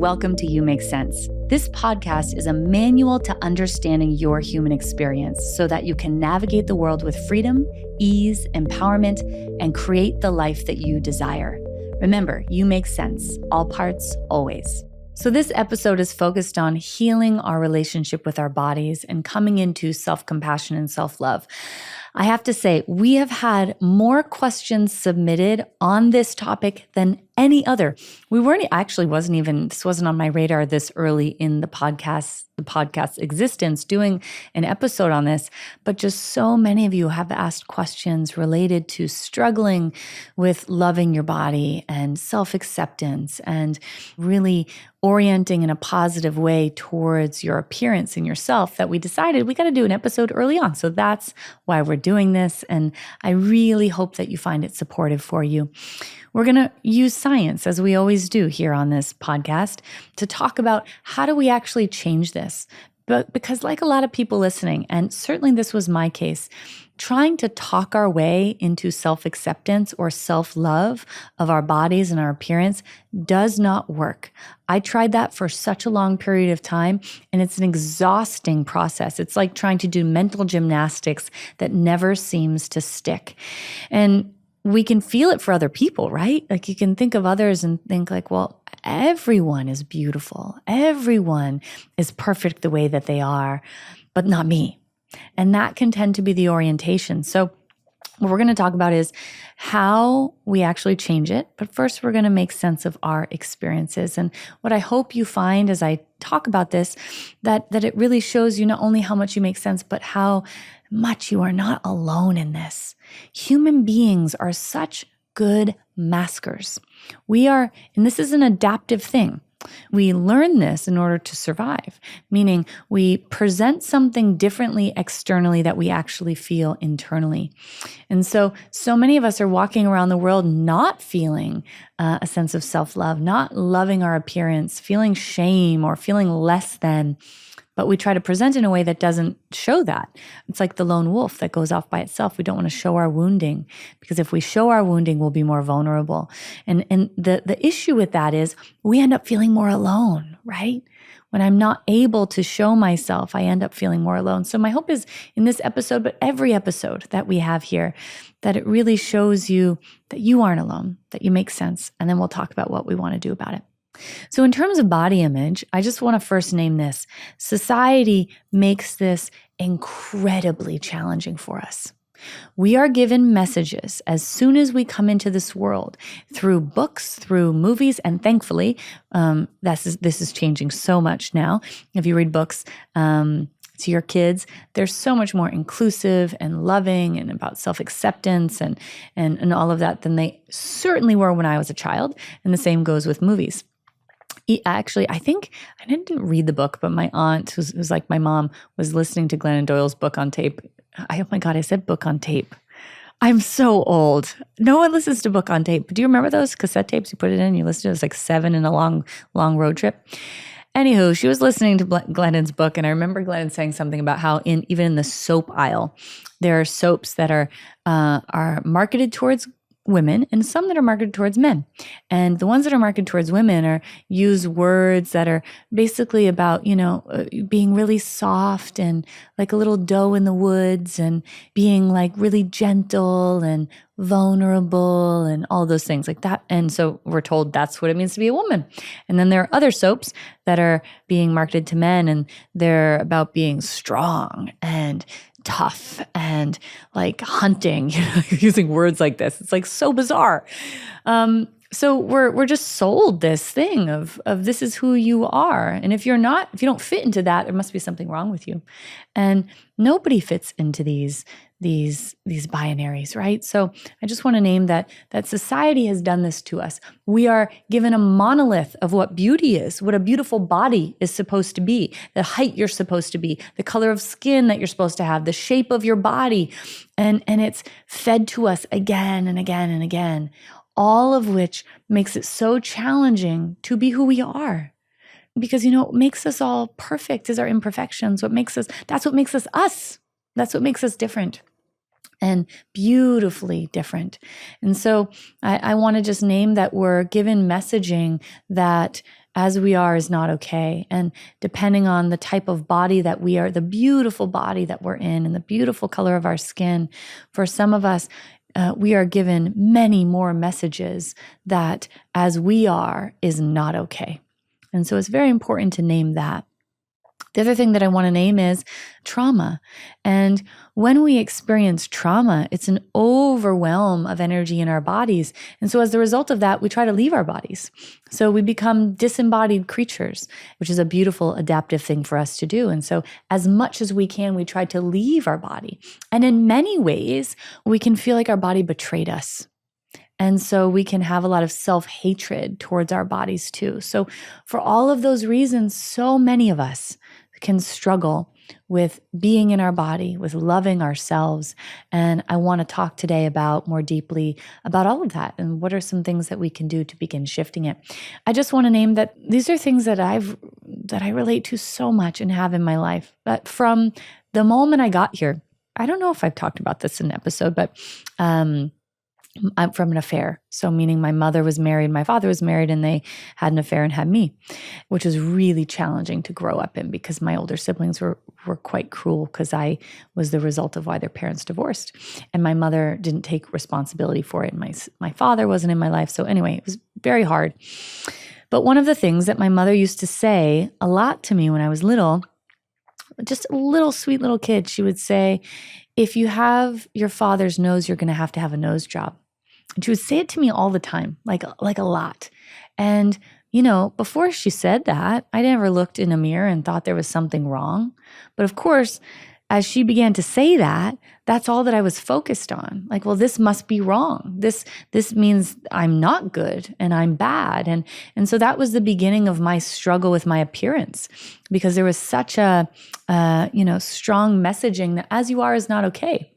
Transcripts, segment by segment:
welcome to You Make Sense. This podcast is a manual to understanding your human experience so that you can navigate the world with freedom, ease, empowerment, and create the life that you desire. Remember, you make sense, all parts, always. So this episode is focused on healing our relationship with our bodies and coming into self-compassion and self-love. I have to say, we have had more questions submitted on this topic than any other. This wasn't on my radar this early in the podcast's existence, doing an episode on this, but just so many of you have asked questions related to struggling with loving your body and self-acceptance and really orienting in a positive way towards your appearance and yourself, that we decided we got to do an episode early on. So that's why we're doing this. And I really hope that you find it supportive for you. We're going to use science, as we always do here on this podcast, to talk about how do we actually change this. But because like a lot of people listening, and certainly this was my case, trying to talk our way into self-acceptance or self-love of our bodies and our appearance does not work. I tried that for such a long period of time, and it's an exhausting process. It's like trying to do mental gymnastics that never seems to stick. And we can feel it for other people, right? Like you can think of others and think like, well, everyone is beautiful. Everyone is perfect the way that they are, but not me. And that can tend to be the orientation. So what we're going to talk about is how we actually change it. But first, we're going to make sense of our experiences. And what I hope you find as I talk about this, that it really shows you not only how much you make sense, but how much you are not alone in this. Human beings are such good maskers. And this is an adaptive thing. We learn this in order to survive, meaning we present something differently externally that we actually feel internally. And so many of us are walking around the world not feeling a sense of self-love, not loving our appearance, feeling shame or feeling less than. But we try to present in a way that doesn't show that. It's like the lone wolf that goes off by itself. We don't want to show our wounding, because if we show our wounding, we'll be more vulnerable. And the issue with that is we end up feeling more alone, right? When I'm not able to show myself, I end up feeling more alone. So my hope is in this episode, but every episode that we have here, that it really shows you that you aren't alone, that you make sense. And then we'll talk about what we want to do about it. So in terms of body image, I just want to first name this. Society makes this incredibly challenging for us. We are given messages as soon as we come into this world through books, through movies, and thankfully, this is changing so much now. If you read books to your kids, they're so much more inclusive and loving and about self-acceptance and all of that than they certainly were when I was a child. And the same goes with movies. Actually, I think I didn't read the book, but my aunt, who's like my mom, was listening to Glennon Doyle's book on tape. Oh my God, I said book on tape. I'm so old. No one listens to book on tape. Do you remember those cassette tapes? You put it in, you listen to it. It was like 7 in a long road trip. Anywho, she was listening to Glennon's book, and I remember Glennon saying something about how even in the soap aisle, there are soaps that are marketed towards women and some that are marketed towards men. And the ones that are marketed towards women use words that are basically about, being really soft and like a little doe in the woods and being like really gentle and vulnerable and all those things like that. And so we're told that's what it means to be a woman. And then there are other soaps that are being marketed to men, and they're about being strong and tough and like hunting, using words like this. It's like so bizarre. So we're just sold this thing of this is who you are. And if you don't fit into that, there must be something wrong with you. And nobody fits into these binaries, right? So I just want to name that society has done this to us. We are given a monolith of what beauty is, what a beautiful body is supposed to be, the height you're supposed to be, the color of skin that you're supposed to have, the shape of your body. And it's fed to us again and again and again, all of which makes it so challenging to be who we are. Because, what makes us all perfect is our imperfections. That's what makes us us. That's what makes us different. And beautifully different. And so I want to just name that we're given messaging that as we are is not okay. And depending on the type of body that we are, the beautiful body that we're in and the beautiful color of our skin, for some of us, we are given many more messages that as we are is not okay. And so it's very important to name that. The other thing that I want to name is trauma. And when we experience trauma, it's an overwhelm of energy in our bodies. And so as a result of that, we try to leave our bodies. So we become disembodied creatures, which is a beautiful adaptive thing for us to do. And so as much as we can, we try to leave our body. And in many ways, we can feel like our body betrayed us. And so we can have a lot of self-hatred towards our bodies too. So for all of those reasons, so many of us can struggle with being in our body, with loving ourselves. And I want to talk today more deeply about all of that and what are some things that we can do to begin shifting it. I just want to name that these are things that I relate to so much and have in my life. But from the moment I got here, I don't know if I've talked about this in an episode, but I'm from an affair. So meaning my mother was married, my father was married, and they had an affair and had me, which was really challenging to grow up in because my older siblings were quite cruel because I was the result of why their parents divorced. And my mother didn't take responsibility for it. And my father wasn't in my life. So anyway, it was very hard. But one of the things that my mother used to say a lot to me when I was little, just a little sweet little kid, she would say, if you have your father's nose, you're going to have a nose job. And she would say it to me all the time, like a lot. And, before she said that, I never looked in a mirror and thought there was something wrong. But of course, as she began to say that, that's all that I was focused on. Like, well, this must be wrong. This means I'm not good and I'm bad. And so that was the beginning of my struggle with my appearance because there was such a, strong messaging that as you are is not okay.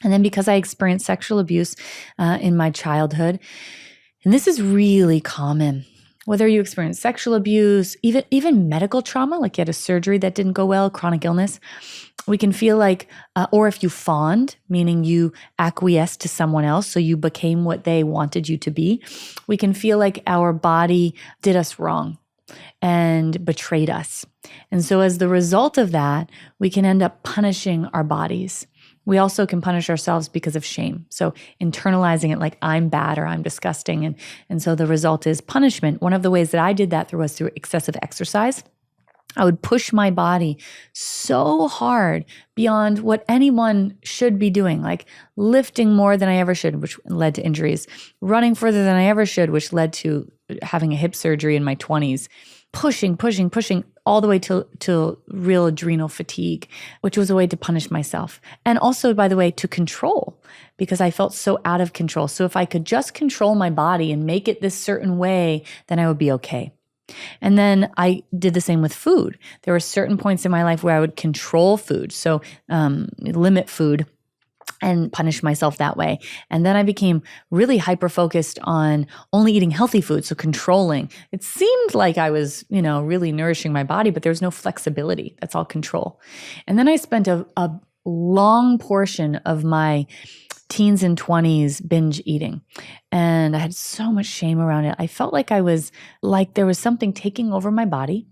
And then because I experienced sexual abuse in my childhood, and this is really common, whether you experience sexual abuse, even medical trauma, like you had a surgery that didn't go well, chronic illness, we can feel like, or if you fawned, meaning you acquiesced to someone else, so you became what they wanted you to be, we can feel like our body did us wrong and betrayed us. And so as the result of that, we can end up punishing our bodies. We also can punish ourselves because of shame. So internalizing it like I'm bad or I'm disgusting. And so the result is punishment. One of the ways that I did that was through excessive exercise. I would push my body so hard beyond what anyone should be doing, like lifting more than I ever should, which led to injuries, running further than I ever should, which led to having a hip surgery in my 20s, pushing all the way to real adrenal fatigue, which was a way to punish myself. And also, by the way, to control, because I felt so out of control. So if I could just control my body and make it this certain way, then I would be okay. And then I did the same with food. There were certain points in my life where I would control food, so limit food and punish myself that way. And then I became really hyper-focused on only eating healthy food, so controlling. It seemed like I was, really nourishing my body, but there was no flexibility. That's all control. And then I spent a long portion of my teens and 20s binge eating. And I had so much shame around it. I felt like there was something taking over my body.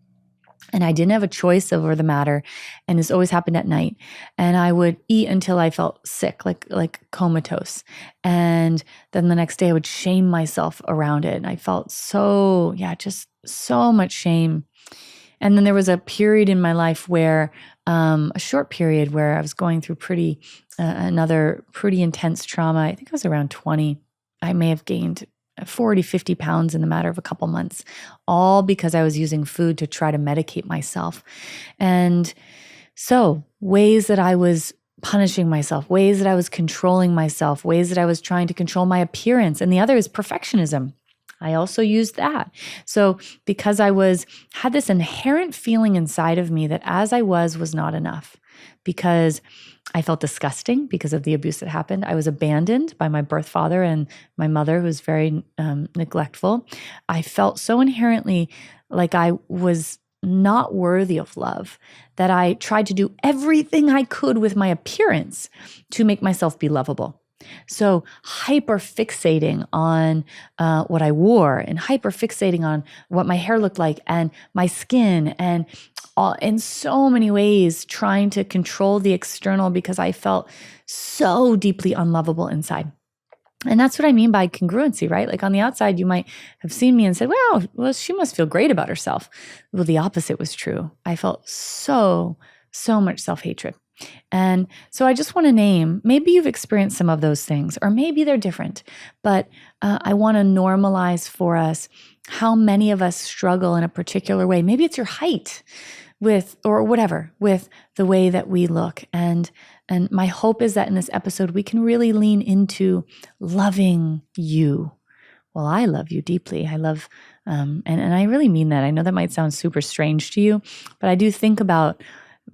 And I didn't have a choice over the matter. And this always happened at night. And I would eat until I felt sick, like comatose. And then the next day I would shame myself around it. And I felt just so much shame. And then there was a period in my life where, a short period where I was going through another pretty intense trauma. I think I was around 20. I may have gained 40, 50 pounds in the matter of a couple months, all because I was using food to try to medicate myself. And so ways that I was punishing myself, ways that I was controlling myself, ways that I was trying to control my appearance. And the other is perfectionism. I also used that. So because I had this inherent feeling inside of me that as I was not enough, because I felt disgusting because of the abuse that happened. I was abandoned by my birth father and my mother, who was very neglectful. I felt so inherently like I was not worthy of love that I tried to do everything I could with my appearance to make myself be lovable. So hyper fixating on what I wore and hyper fixating on what my hair looked like and my skin and in so many ways trying to control the external because I felt so deeply unlovable inside. And that's what I mean by congruency, right? Like on the outside, you might have seen me and said, wow, well, she must feel great about herself. Well, the opposite was true. I felt so much self-hatred. And so I just want to name, maybe you've experienced some of those things, or maybe they're different, but I want to normalize for us how many of us struggle in a particular way. Maybe it's your height with, or whatever, with the way that we look. And my hope is that in this episode, we can really lean into loving you. Well, I love you deeply. I love, and I really mean that. I know that might sound super strange to you, but I do think about,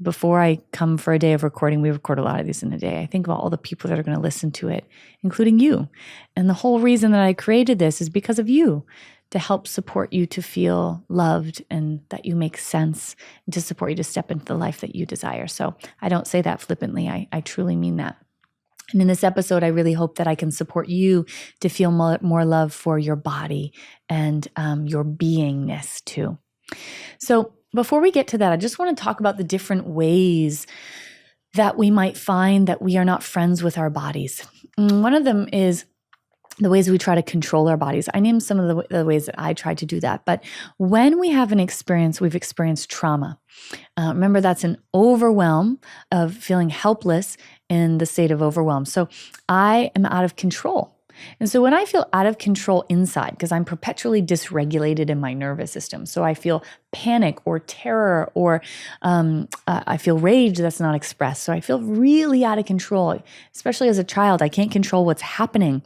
before I come for a day of recording, we record a lot of these in a day. I think about all the people that are going to listen to it, including you. And the whole reason that I created this is because of you, to help support you to feel loved and that you make sense, and to support you to step into the life that you desire. So I don't say that flippantly. I truly mean that. And in this episode, I really hope that I can support you to feel more love for your body and your beingness too. So before we get to that, I just want to talk about the different ways that we might find that we are not friends with our bodies. One of them is the ways we try to control our bodies. I named some of the ways that I try to do that. But when we have an experience, we've experienced trauma. Remember, that's an overwhelm of feeling helpless in the state of overwhelm. So I am out of control. And so when I feel out of control inside, because I'm perpetually dysregulated in my nervous system, so I feel panic or terror, or I feel rage that's not expressed. So I feel really out of control, especially as a child. I can't control what's happening.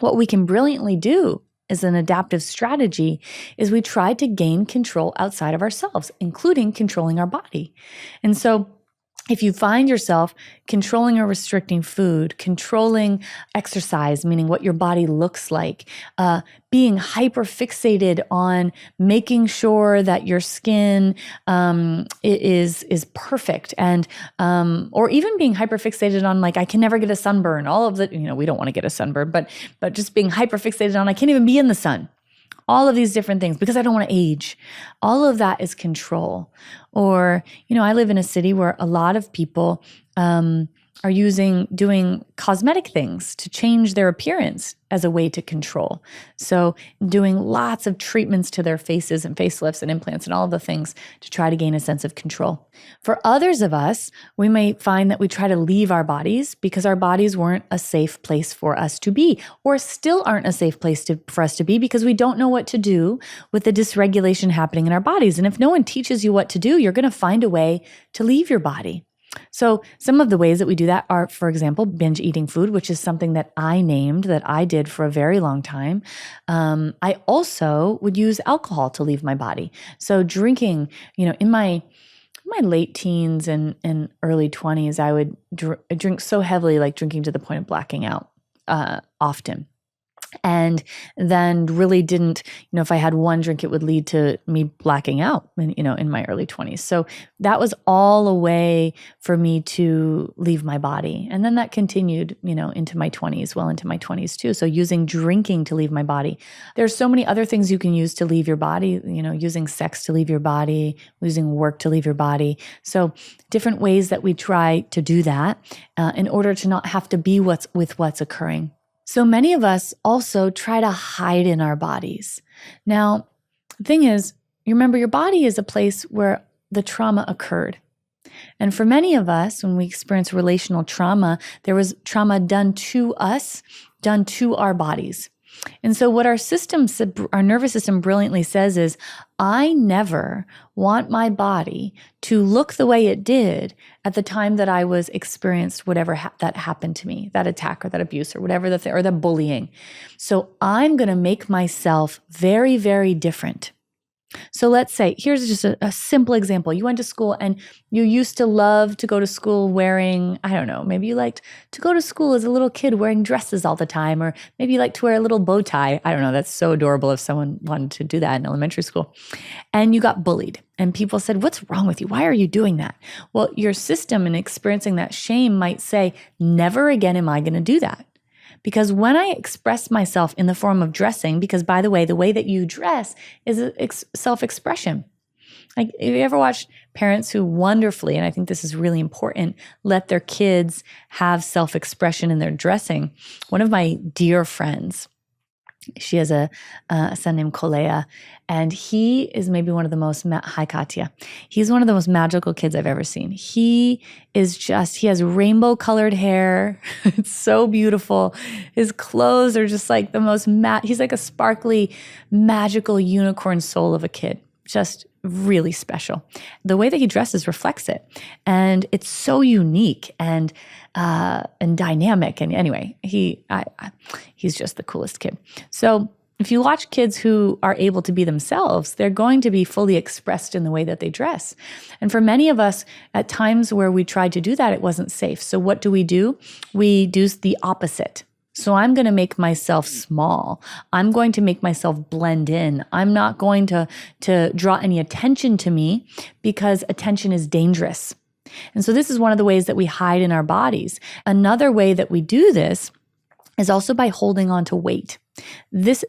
What we can brilliantly do as an adaptive strategy is we try to gain control outside of ourselves, including controlling our body. And so if you find yourself controlling or restricting food, controlling exercise, meaning what your body looks like, being hyper fixated on making sure that your skin is perfect, and or even being hyper fixated on, like, I can never get a sunburn. All of the, we don't want to get a sunburn, but just being hyper fixated on, I can't even be in the sun. All of these different things because I don't want to age. All of that is control. Or, I live in a city where a lot of people are doing cosmetic things to change their appearance as a way to control. So doing lots of treatments to their faces and facelifts and implants and all of the things to try to gain a sense of control. For others of us, we may find that we try to leave our bodies because our bodies weren't a safe place for us to be, or still aren't a safe place for us to be because we don't know what to do with the dysregulation happening in our bodies. And if no one teaches you what to do, you're going to find a way to leave your body. So some of the ways that we do that are, for example, binge eating food, which is something that I named, that I did for a very long time. I also would use alcohol to leave my body. So drinking, in my late teens and early 20s, I would drink so heavily, like drinking to the point of blacking out often. And then really didn't, if I had one drink, it would lead to me blacking out, in my early 20s. So that was all a way for me to leave my body. And then that continued, into my 20s, well into my 20s too. So using drinking to leave my body. There's so many other things you can use to leave your body, using sex to leave your body, using work to leave your body. So different ways that we try to do that in order to not have to be what's occurring. So many of us also try to hide in our bodies. Now, the thing is, you remember, your body is a place where the trauma occurred. And for many of us, when we experience relational trauma, there was trauma done to us, done to our bodies. And so what our nervous system brilliantly says is, I never want my body to look the way it did at the time that I was experienced whatever that happened to me, that attack or that abuse or whatever or the bullying. So I'm going to make myself very, very different. So let's say, here's just a simple example. You went to school and you used to love to go to school wearing, I don't know, maybe you liked to go to school as a little kid wearing dresses all the time, or maybe you like to wear a little bow tie. I don't know, that's so adorable if someone wanted to do that in elementary school. And you got bullied and people said, what's wrong with you? Why are you doing that? Well, your system in experiencing that shame might say, never again am I going to do that. Because when I express myself in the form of dressing, because by the way that you dress is a self-expression. Like, have you ever watched parents who wonderfully, and I think this is really important, let their kids have self-expression in their dressing? One of my dear friends, she has a son named Kolea, and he is maybe one of the most, hi Katya, he's one of the most magical kids I've ever seen. He has rainbow colored hair. It's so beautiful. His clothes are just like the most he's like a sparkly, magical unicorn soul of a kid. Just really special. The way that he dresses reflects it. And it's so unique and dynamic. And anyway, he's just the coolest kid. So if you watch kids who are able to be themselves, they're going to be fully expressed in the way that they dress. And for many of us, at times where we tried to do that, it wasn't safe. So what do? We do the opposite. So I'm going to make myself small. I'm going to make myself blend in. I'm not going to draw any attention to me, because attention is dangerous. And so this is one of the ways that we hide in our bodies. Another way that we do this is also by holding on to weight.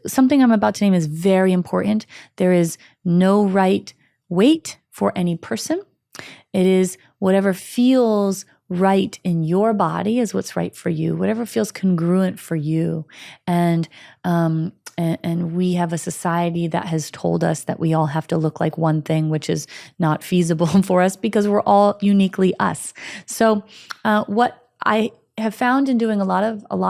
Something I'm about to name is very important. There is no right weight for any person. It is whatever feels right in your body is what's right for you, whatever feels congruent for you. And we have a society that has told us that we all have to look like one thing, which is not feasible for us because we're all uniquely us. So what I have found in doing a lot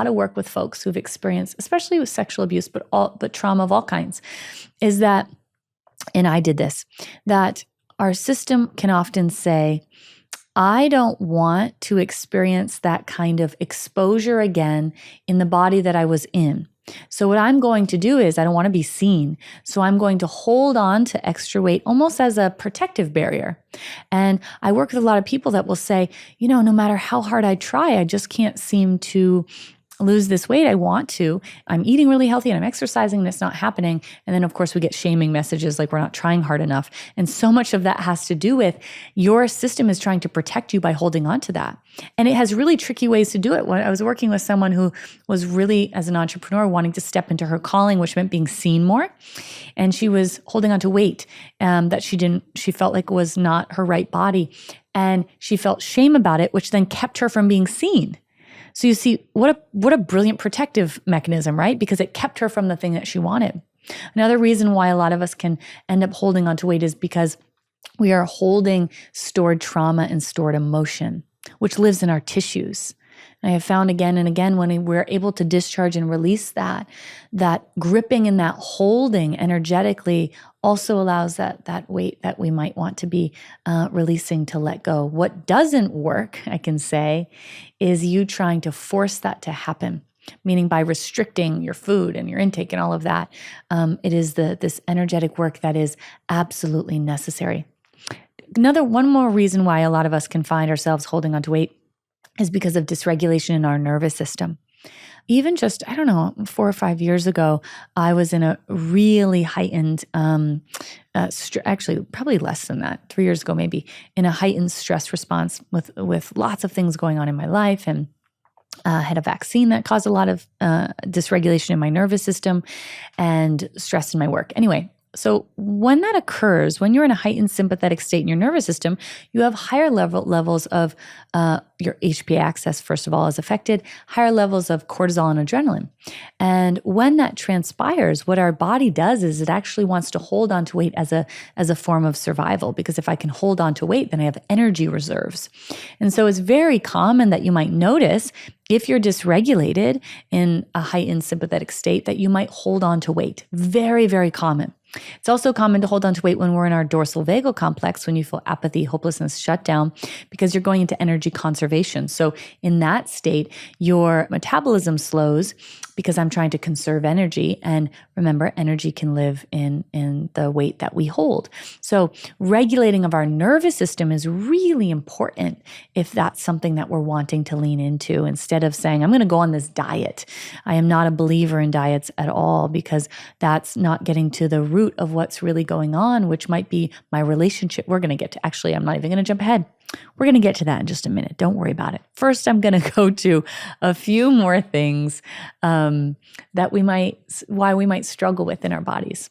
of work with folks who've experienced, especially with sexual abuse, but trauma of all kinds, is that, and I did this, that our system can often say, I don't want to experience that kind of exposure again in the body that I was in. So what I'm going to do is I don't want to be seen. So I'm going to hold on to extra weight almost as a protective barrier. And I work with a lot of people that will say, no matter how hard I try, I just can't seem to lose this weight. I want to. I'm eating really healthy and I'm exercising and it's not happening. And then of course we get shaming messages like we're not trying hard enough. And so much of that has to do with your system is trying to protect you by holding on to that. And it has really tricky ways to do it. When I was working with someone who was really, as an entrepreneur, wanting to step into her calling, which meant being seen more. And she was holding on to weight that she felt like was not her right body. And she felt shame about it, which then kept her from being seen. So you see, what a brilliant protective mechanism, right? Because it kept her from the thing that she wanted. Another reason why a lot of us can end up holding on to weight is because we are holding stored trauma and stored emotion, which lives in our tissues. And I have found again and again, when we're able to discharge and release that gripping and that holding energetically also allows that weight that we might want to be releasing to let go. What doesn't work, I can say, is you trying to force that to happen, meaning by restricting your food and your intake and all of that. It is this energetic work that is absolutely necessary. One more reason why a lot of us can find ourselves holding on to weight is because of dysregulation in our nervous system. Even just, 4 or 5 years ago, I was in a really heightened, actually probably less than that, 3 years ago maybe, in a heightened stress response with lots of things going on in my life, and had a vaccine that caused a lot of dysregulation in my nervous system and stress in my work. Anyway, so when that occurs, when you're in a heightened sympathetic state in your nervous system, you have higher levels of your HPA axis, first of all, is affected, higher levels of cortisol and adrenaline. And when that transpires, what our body does is it actually wants to hold on to weight as a form of survival, because if I can hold on to weight, then I have energy reserves. And so it's very common that you might notice, if you're dysregulated in a heightened sympathetic state, that you might hold on to weight. Very, very common. It's also common to hold on to weight when we're in our dorsal vagal complex, when you feel apathy, hopelessness, shutdown, because you're going into energy conservation. So in that state, your metabolism slows, because I'm trying to conserve energy. And remember, energy can live in the weight that we hold. So regulating of our nervous system is really important if that's something that we're wanting to lean into, instead of saying, I'm going to go on this diet. I am not a believer in diets at all, because that's not getting to the root of what's really going on, which might be my relationship. We're going to get to, actually, I'm not even going to jump ahead. We're going to get to that in just a minute. Don't worry about it. First, I'm going to go to a few more things that why we might struggle with in our bodies.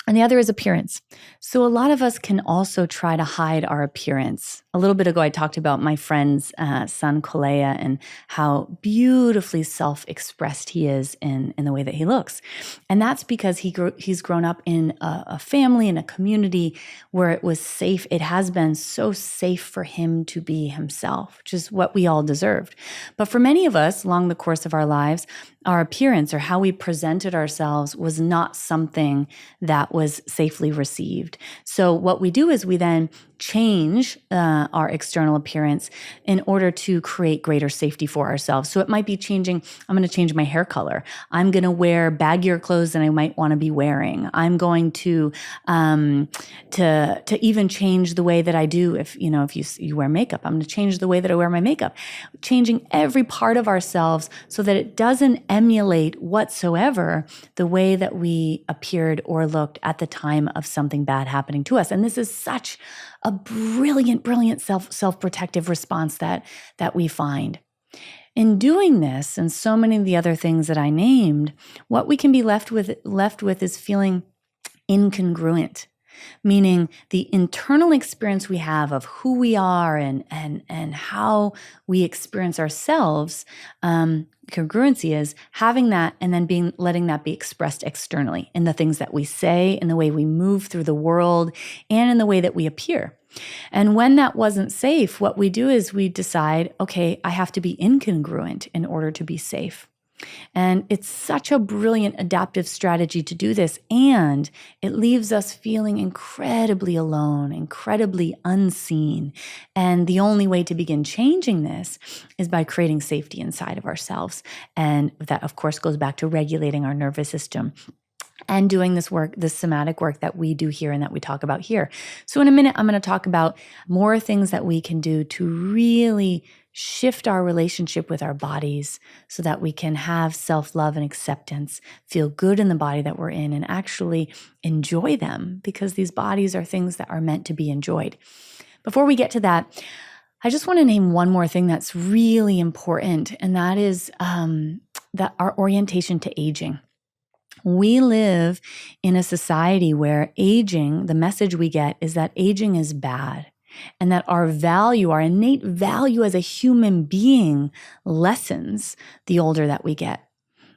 And the other is appearance. So a lot of us can also try to hide our appearance. A little bit ago, I talked about my friend's son, Kolea, and how beautifully self-expressed he is in the way that he looks. And that's because he's grown up in a family, in a community where it was safe. It has been so safe for him to be himself, which is what we all deserved. But for many of us, along the course of our lives, our appearance or how we presented ourselves was not something that was safely received. So what we do is we then change our external appearance in order to create greater safety for ourselves. So it might be changing, I'm going to change my hair color. I'm going to wear baggier clothes than I might want to be wearing. I'm going to even change the way that I do. If you wear makeup, I'm going to change the way that I wear my makeup. Changing every part of ourselves so that it doesn't emulate whatsoever the way that we appeared or looked at the time of something bad happening to us. And this is such a brilliant self-protective response that we find. In doing this, and so many of the other things that I named, what we can be left with is feeling incongruent, meaning the internal experience we have of who we are and how we experience ourselves. Congruency is having that and then letting that be expressed externally in the things that we say, in the way we move through the world, and in the way that we appear. And when that wasn't safe, what we do is we decide, okay, I have to be incongruent in order to be safe. And it's such a brilliant adaptive strategy to do this. And it leaves us feeling incredibly alone, incredibly unseen. And the only way to begin changing this is by creating safety inside of ourselves. And that, of course, goes back to regulating our nervous system and doing this work, this somatic work that we do here and that we talk about here. So in a minute, I'm going to talk about more things that we can do to really shift our relationship with our bodies so that we can have self-love and acceptance, feel good in the body that we're in, and actually enjoy them, because these bodies are things that are meant to be enjoyed. Before we get to that, I just want to name one more thing that's really important, and that is that our orientation to aging. We live in a society where aging, the message we get is that aging is bad, and that our value, our innate value as a human being, lessens the older that we get.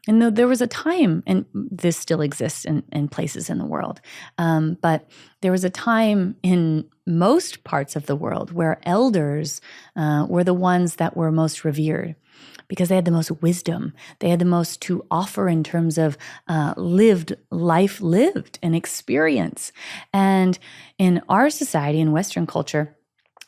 And there was a time, and this still exists in places in the world, but there was a time in most parts of the world where elders were the ones that were most revered, because they had the most wisdom. They had the most to offer in terms of life lived and experience. And in our society, in Western culture,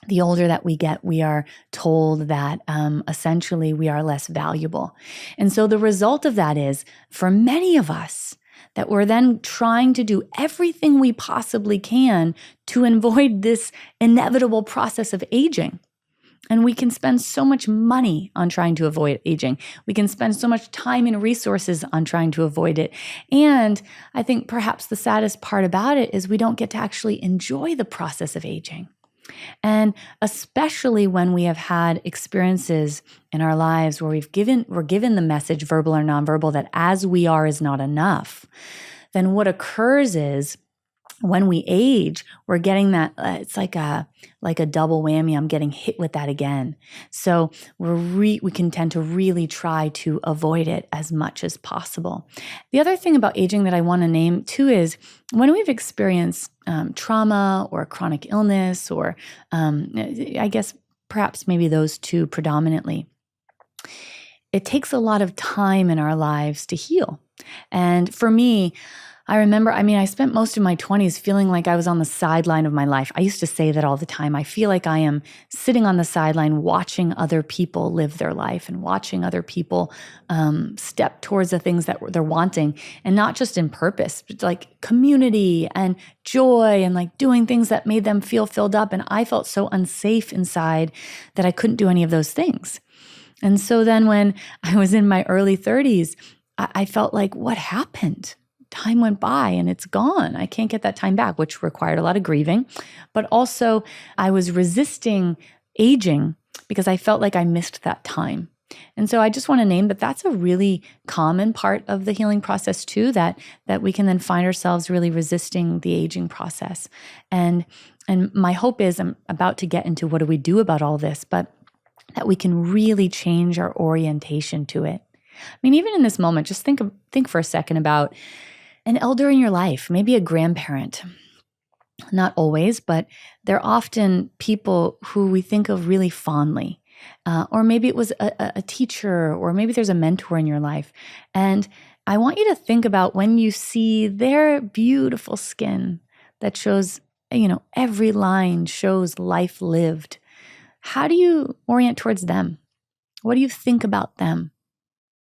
the older that we get, we are told that essentially we are less valuable. And so the result of that is, for many of us, that we're then trying to do everything we possibly can to avoid this inevitable process of aging. And we can spend so much money on trying to avoid aging. We can spend so much time and resources on trying to avoid it. And I think perhaps the saddest part about it is we don't get to actually enjoy the process of aging. And especially when we have had experiences in our lives where we're given the message, verbal or nonverbal, that as we are is not enough, then what occurs is, when we age, we're getting that, it's like a double whammy. I'm getting hit with that again. So we can tend to really try to avoid it as much as possible. The other thing about aging that I want to name too is, when we've experienced trauma or chronic illness, or I guess perhaps maybe those two predominantly, it takes a lot of time in our lives to heal. And for me, I remember, I spent most of my 20s feeling like I was on the sideline of my life. I used to say that all the time. I feel like I am sitting on the sideline watching other people live their life and watching other people step towards the things that they're wanting, and not just in purpose, but like community and joy and like doing things that made them feel filled up. And I felt so unsafe inside that I couldn't do any of those things. And so then when I was in my early 30s, I felt like, what happened? Time went by and it's gone. I can't get that time back, which required a lot of grieving. But also I was resisting aging because I felt like I missed that time. And so I just want to name that that's a really common part of the healing process too, that we can then find ourselves really resisting the aging process. And my hope is, I'm about to get into what do we do about all this, but that we can really change our orientation to it. Even in this moment, just think for a second about an elder in your life, maybe a grandparent. Not always, but they're often people who we think of really fondly. Or maybe it was a teacher, or maybe there's a mentor in your life. And I want you to think about when you see their beautiful skin that shows, every line shows life lived. How do you orient towards them? What do you think about them?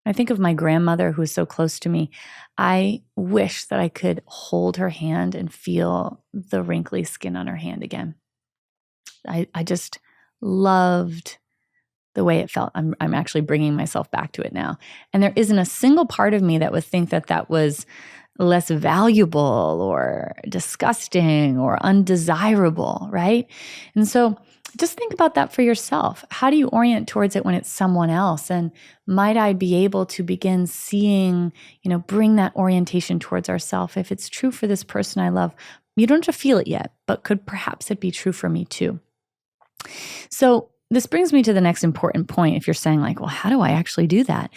I think of my grandmother who is so close to me. I wish that I could hold her hand and feel the wrinkly skin on her hand again. I just loved the way it felt. I'm actually bringing myself back to it now. And there isn't a single part of me that would think that was less valuable or disgusting or undesirable, right? And so just think about that for yourself. How do you orient towards it when it's someone else? And might I be able to begin seeing, bring that orientation towards ourselves? If it's true for this person I love, you don't have to feel it yet, but could perhaps it be true for me too? So this brings me to the next important point. If you're saying like, well, how do I actually do that?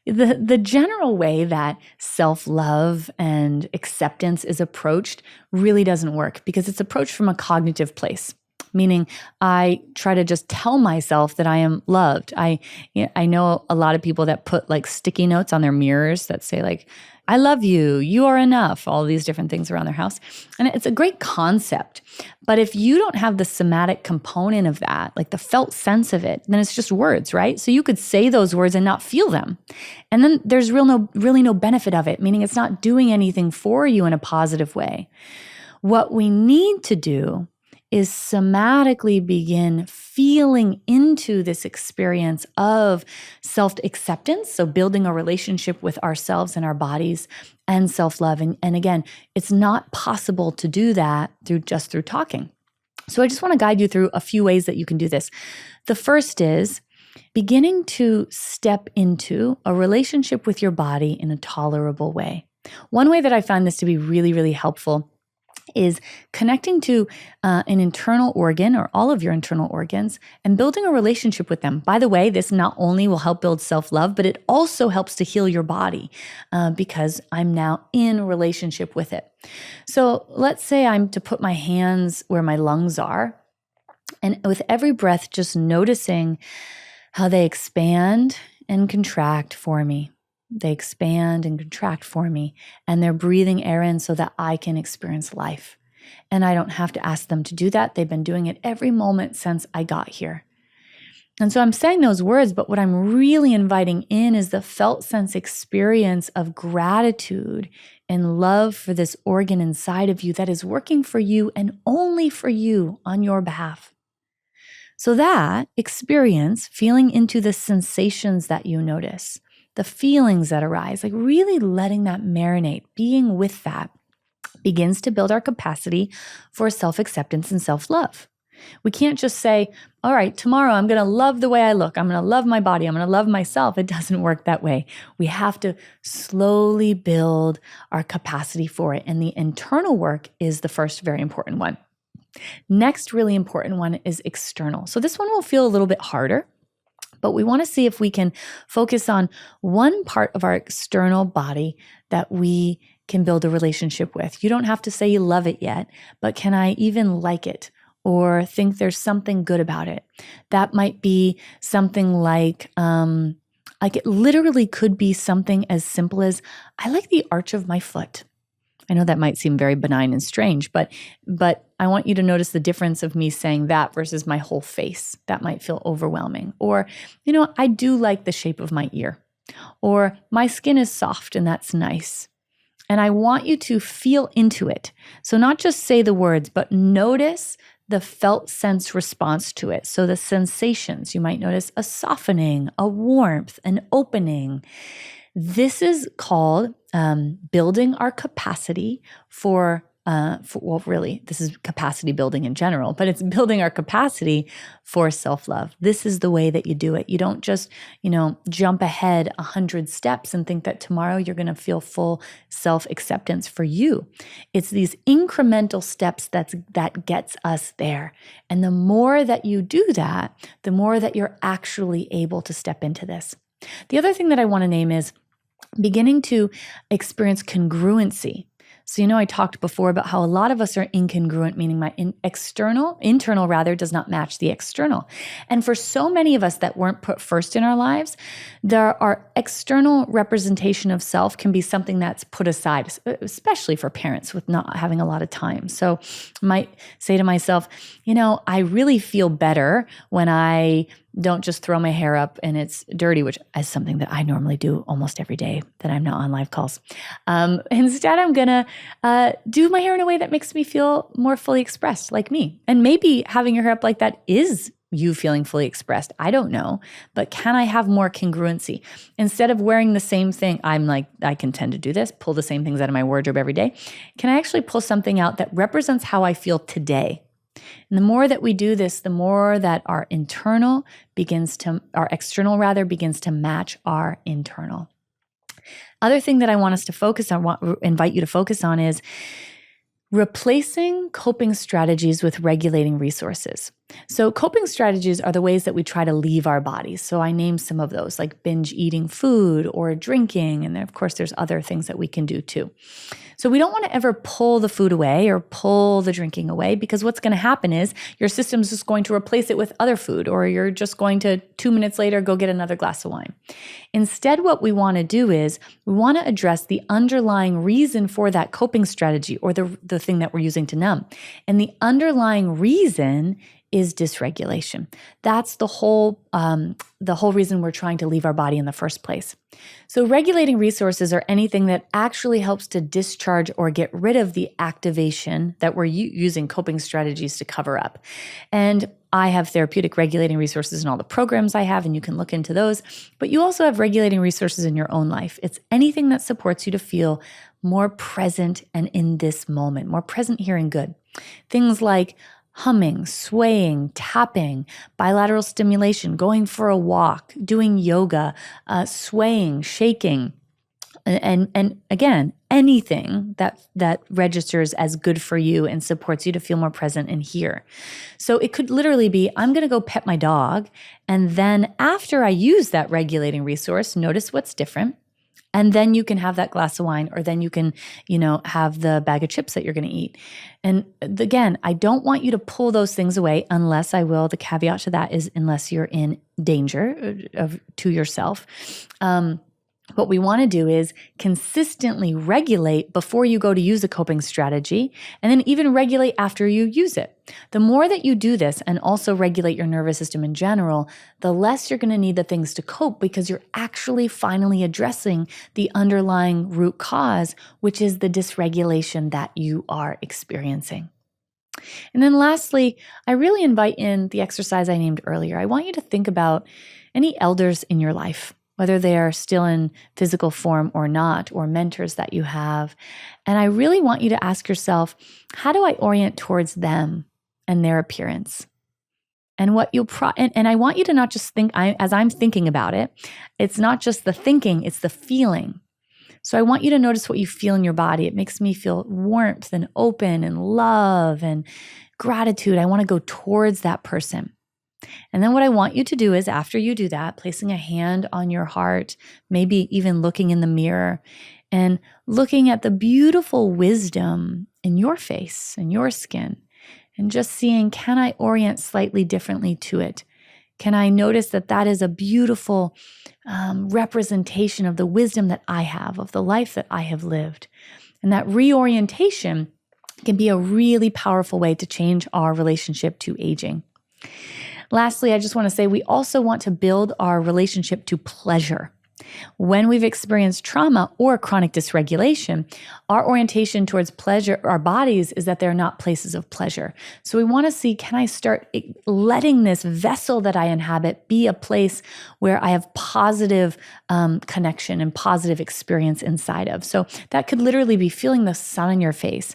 The general way that self-love and acceptance is approached really doesn't work because it's approached from a cognitive place. Meaning I try to just tell myself that I am loved. I know a lot of people that put like sticky notes on their mirrors that say like, I love you, you are enough, all these different things around their house. And it's a great concept. But if you don't have the somatic component of that, like the felt sense of it, then it's just words, right? So you could say those words and not feel them. And then there's really no benefit of it, meaning it's not doing anything for you in a positive way. What we need to do is somatically begin feeling into this experience of self-acceptance, so building a relationship with ourselves and our bodies, and self-love. And again, it's not possible to do that through talking. So I just want to guide you through a few ways that you can do this. The first is beginning to step into a relationship with your body in a tolerable way. One way that I find this to be really, really helpful is connecting to an internal organ or all of your internal organs and building a relationship with them. By the way, this not only will help build self-love, but it also helps to heal your body because I'm now in relationship with it. So let's say I'm to put my hands where my lungs are, and with every breath, just noticing how they expand and contract for me. They expand and contract for me, and they're breathing air in so that I can experience life. And I don't have to ask them to do that. They've been doing it every moment since I got here. And so I'm saying those words, but what I'm really inviting in is the felt sense experience of gratitude and love for this organ inside of you that is working for you and only for you on your behalf. So that experience, feeling into the sensations that you notice, the feelings that arise, like really letting that marinate, being with that, begins to build our capacity for self-acceptance and self-love. We can't just say, all right, tomorrow I'm going to love the way I look. I'm going to love my body. I'm going to love myself. It doesn't work that way. We have to slowly build our capacity for it. And the internal work is the first very important one. Next really important one is external. So this one will feel a little bit harder. But we want to see if we can focus on one part of our external body that we can build a relationship with. You don't have to say you love it yet, but can I even like it or think there's something good about it? That might be something like it literally could be something as simple as, I like the arch of my foot. I know that might seem very benign and strange, but I want you to notice the difference of me saying that versus my whole face. That might feel overwhelming. Or, I do like the shape of my ear. Or my skin is soft and that's nice. And I want you to feel into it. So not just say the words, but notice the felt sense response to it. So the sensations, you might notice a softening, a warmth, an opening. This is called building our capacity really, this is capacity building in general, but it's building our capacity for self-love. This is the way that you do it. You don't just, jump ahead 100 steps and think that tomorrow you're going to feel full self-acceptance for you. It's these incremental steps that gets us there. And the more that you do that, the more that you're actually able to step into this. The other thing that I want to name is beginning to experience congruency. So, I talked before about how a lot of us are incongruent, meaning my internal does not match the external. And for so many of us that weren't put first in our lives, our external representation of self can be something that's put aside, especially for parents with not having a lot of time. So I might say to myself, I really feel better when I don't just throw my hair up and it's dirty, which is something that I normally do almost every day that I'm not on live calls. Instead, I'm going to do my hair in a way that makes me feel more fully expressed, like me. And maybe having your hair up like that is you feeling fully expressed. I don't know, but can I have more congruency? Instead of wearing the same thing, I can tend to do this, pull the same things out of my wardrobe every day. Can I actually pull something out that represents how I feel today? And the more that we do this, the more that our external begins to match our internal. Other thing that I want us to focus on, invite you to focus on, is replacing coping strategies with regulating resources. So coping strategies are the ways that we try to leave our bodies. So I named some of those, like binge eating food or drinking. And then, of course, there's other things that we can do too. So we don't want to ever pull the food away or pull the drinking away, because what's going to happen is your system's just going to replace it with other food, or you're just going to 2 minutes later go get another glass of wine. Instead, what we want to do is we want to address the underlying reason for that coping strategy, or the thing that we're using to numb. And the underlying reason is dysregulation. That's the whole reason we're trying to leave our body in the first place. So regulating resources are anything that actually helps to discharge or get rid of the activation that we're using coping strategies to cover up. And I have therapeutic regulating resources in all the programs I have, and you can look into those. But you also have regulating resources in your own life. It's anything that supports you to feel more present and in this moment, more present here and good. Things like humming, swaying, tapping, bilateral stimulation, going for a walk, doing yoga, swaying, shaking, and again, anything that registers as good for you and supports you to feel more present and here. So it could literally be, I'm going to go pet my dog, and then after I use that regulating resource, notice what's different. And then you can have that glass of wine, or then you can, have the bag of chips that you're going to eat. And again, I don't want you to pull those things away unless the caveat to that is unless you're in danger to yourself. What we want to do is consistently regulate before you go to use a coping strategy, and then even regulate after you use it. The more that you do this and also regulate your nervous system in general, the less you're going to need the things to cope, because you're actually finally addressing the underlying root cause, which is the dysregulation that you are experiencing. And then lastly, I really invite in the exercise I named earlier. I want you to think about any elders in your life, whether they are still in physical form or not, or mentors that you have. And I really want you to ask yourself, how do I orient towards them and their appearance? And what and I want you to not just think, as I'm thinking about it, it's not just the thinking, it's the feeling. So I want you to notice what you feel in your body. It makes me feel warmth and open and love and gratitude. I want to go towards that person. And then what I want you to do is, after you do that, placing a hand on your heart, maybe even looking in the mirror and looking at the beautiful wisdom in your face and your skin, and just seeing, can I orient slightly differently to it? Can I notice that is a beautiful representation of the wisdom that I have, of the life that I have lived? And that reorientation can be a really powerful way to change our relationship to aging. Lastly, I just want to say we also want to build our relationship to pleasure. When we've experienced trauma or chronic dysregulation, our orientation towards pleasure, our bodies, is that they're not places of pleasure. So we want to see, can I start letting this vessel that I inhabit be a place where I have positive connection and positive experience inside of? So that could literally be feeling the sun on your face,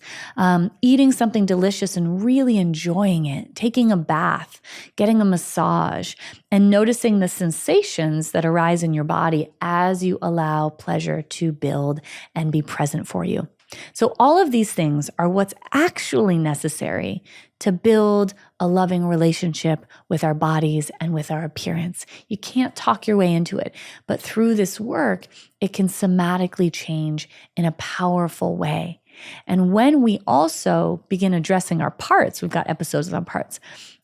eating something delicious and really enjoying it, taking a bath, getting a massage, and noticing the sensations that arise in your body as you allow pleasure to build and be present for you. So all of these things are what's actually necessary to build a loving relationship with our bodies and with our appearance. You can't talk your way into it, but through this work, it can somatically change in a powerful way. And when we also begin addressing our parts, we've got episodes on parts,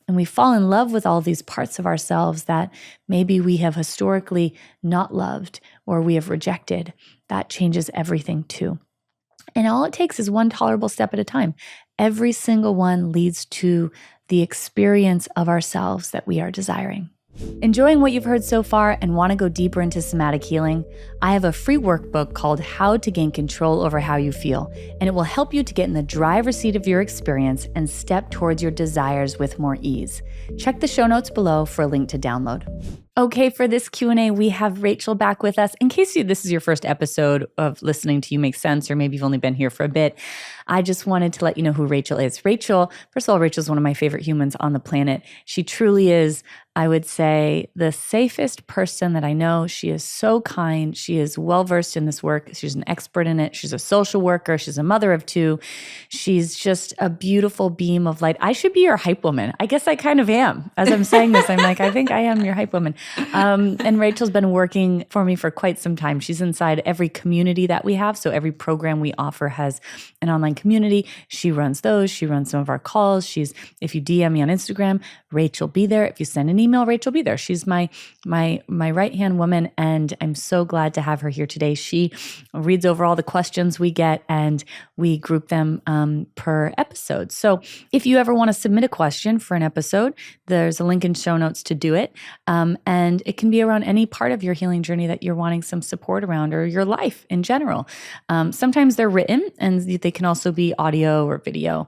and we fall in love with all these parts of ourselves that maybe we have historically not loved or we have rejected, that changes everything too. And all it takes is one tolerable step at a time. Every single one leads to the experience of ourselves that we are desiring. Enjoying what you've heard so far and want to go deeper into somatic healing? I have a free workbook called How to Gain Control Over How You Feel, and it will help you to get in the driver's seat of your experience and step towards your desires with more ease. Check the show notes below for a link to download. Okay, for this Q&A, we have Rachel back with us. In case this is your first episode of listening to You Make Sense, or maybe you've only been here for a bit, I just wanted to let you know who Rachel is. Rachel, first of all, Rachel's one of my favorite humans on the planet. She truly is, I would say, the safest person that I know. She is so kind. She is well-versed in this work. She's an expert in it. She's a social worker. She's a mother of two. She's just a beautiful beam of light. I should be your hype woman. I guess I kind of am. As I'm saying this, I'm like, I think I am your hype woman. And Rachel's been working for me for quite some time. She's inside every community that we have. So every program we offer has an online community. She runs those. She runs some of our calls. If you DM me on Instagram, Rachel be there. If you send an email, Rachel be there. She's my right-hand woman, and I'm so glad to have her here today. She reads over all the questions we get, and we group them per episode. So if you ever want to submit a question for an episode, there's a link in show notes to do it. And it can be around any part of your healing journey that you're wanting some support around, or your life in general. Sometimes they're written, and they can also be audio or video.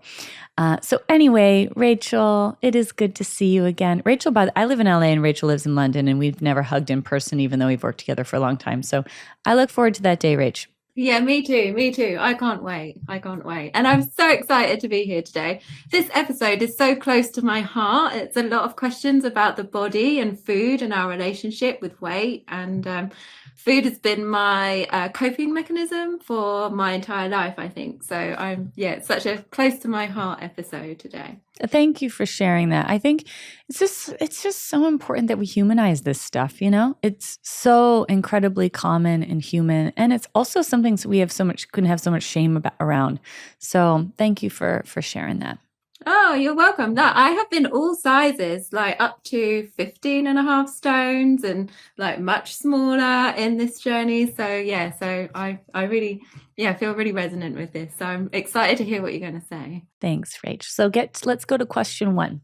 So anyway, Rachel, it is good to see you again. Rachel, I live in LA and Rachel lives in London, and we've never hugged in person, even though we've worked together for a long time. So I look forward to that day, Rach. Yeah, me too. Me too. I can't wait. And I'm so excited to be here today. This episode is so close to my heart. It's a lot of questions about the body and food and our relationship with weight. And food has been my coping mechanism for my entire life, I think. So it's such a close to my heart episode today. Thank you for sharing that. I think it's just so important that we humanize this stuff, you know? It's so incredibly common and human, and it's also something we couldn't have so much shame around. So thank you for sharing that. Oh, you're welcome. I have been all sizes, like up to 15.5 stones and like much smaller in this journey. So I really feel really resonant with this. So I'm excited to hear what you're going to say. Thanks, Rach. So let's go to question 1.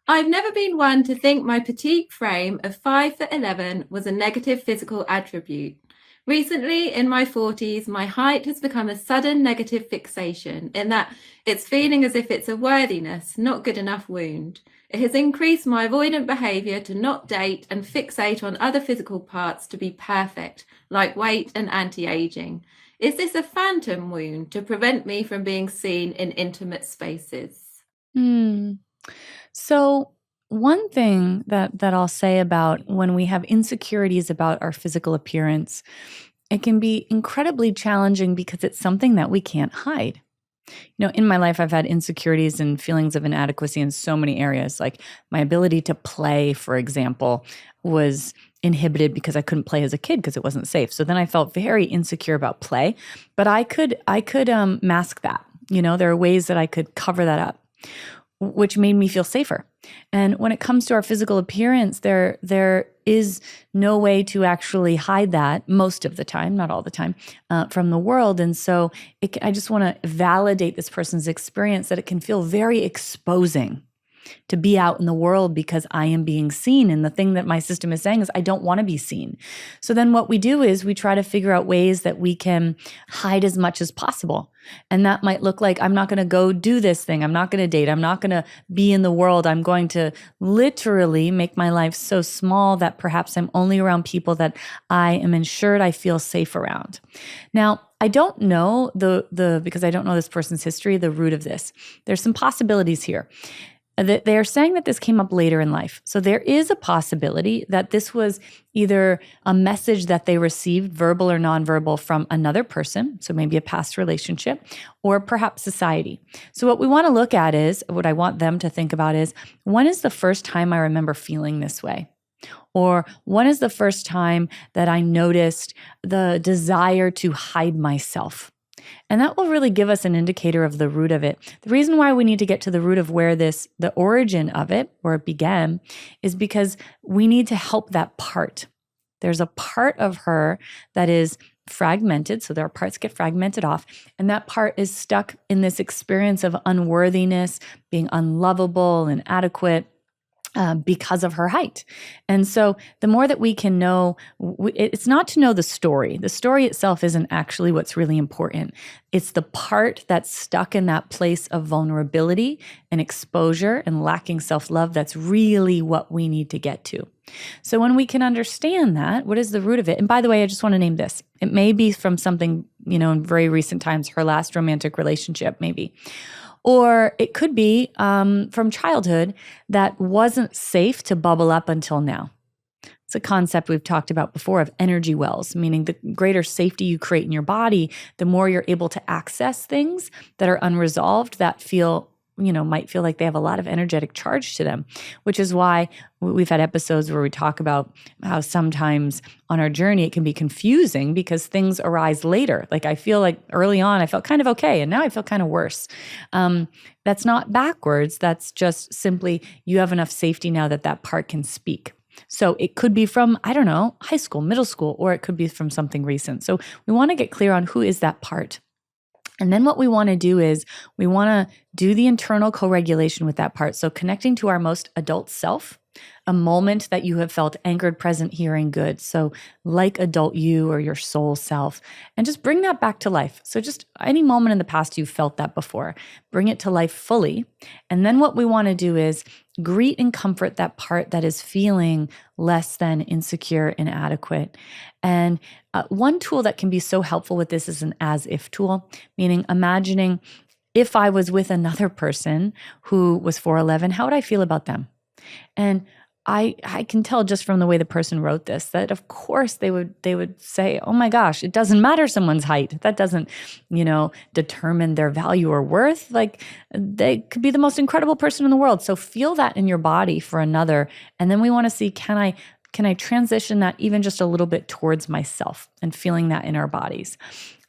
I've never been one to think my petite frame of 5'11" was a negative physical attribute. Recently, in my 40s, my height has become a sudden negative fixation in that it's feeling as if it's a worthiness, not good enough wound. It has increased my avoidant behavior to not date and fixate on other physical parts to be perfect, like weight and anti-aging. Is this a phantom wound to prevent me from being seen in intimate spaces? So one thing that I'll say about when we have insecurities about our physical appearance, it can be incredibly challenging because it's something that we can't hide. You know, in my life, I've had insecurities and feelings of inadequacy in so many areas. Like my ability to play, for example, was inhibited because I couldn't play as a kid because it wasn't safe. So then I felt very insecure about play, but I could mask that. You know, there are ways that I could cover that up, which made me feel safer. And when it comes to our physical appearance, there is no way to actually hide that most of the time, not all the time, from the world. And so I just want to validate this person's experience, that it can feel very exposing to be out in the world because I am being seen. And the thing that my system is saying is I don't want to be seen. So then what we do is we try to figure out ways that we can hide as much as possible. And that might look like, I'm not going to go do this thing. I'm not going to date. I'm not going to be in the world. I'm going to literally make my life so small that perhaps I'm only around people that I am ensured I feel safe around. Now, I don't know because I don't know this person's history, the root of this. There's some possibilities here. They're saying that this came up later in life. So there is a possibility that this was either a message that they received, verbal or nonverbal, from another person, so maybe a past relationship, or perhaps society. So what we want to look at is, what I want them to think about is, when is the first time I remember feeling this way? Or when is the first time that I noticed the desire to hide myself? And that will really give us an indicator of the root of it. The reason why we need to get to the root of where the origin of it, where it began, is because we need to help that part. There's a part of her that is fragmented. So their parts get fragmented off. And that part is stuck in this experience of unworthiness, being unlovable, inadequate, because of her height. And so the more that we can know, it's not to know the story. The story itself isn't actually what's really important. It's the part that's stuck in that place of vulnerability and exposure and lacking self-love that's really what we need to get to. So when we can understand that, what is the root of it? And by the way, I just want to name this. It may be from something, in very recent times, her last romantic relationship, maybe. Or it could be from childhood that wasn't safe to bubble up until now. It's a concept we've talked about before of energy wells, meaning the greater safety you create in your body, the more you're able to access things that are unresolved, that might feel like they have a lot of energetic charge to them, which is why we've had episodes where we talk about how sometimes on our journey it can be confusing because things arise later. Like I feel like early on I felt kind of okay, and now I feel kind of worse. That's not backwards. That's just simply you have enough safety now that part can speak. So it could be from, I don't know, high school, middle school, or it could be from something recent. So we want to get clear on who is that part. And then what we want to do is we want to do the internal co-regulation with that part. So connecting to our most adult self, a moment that you have felt anchored, present, here, and good. So like adult you or your soul self, and just bring that back to life. So just any moment in the past you felt that before, bring it to life fully. And then what we want to do is greet and comfort that part that is feeling less than, insecure, inadequate. And one tool that can be so helpful with this is an as-if tool, meaning imagining if I was with another person who was 4'11", how would I feel about them? And I can tell just from the way the person wrote this that of course they would say, oh my gosh, it doesn't matter someone's height. That doesn't, determine their value or worth. Like they could be the most incredible person in the world. So feel that in your body for another. And then we want to see, can I transition that even just a little bit towards myself, and feeling that in our bodies.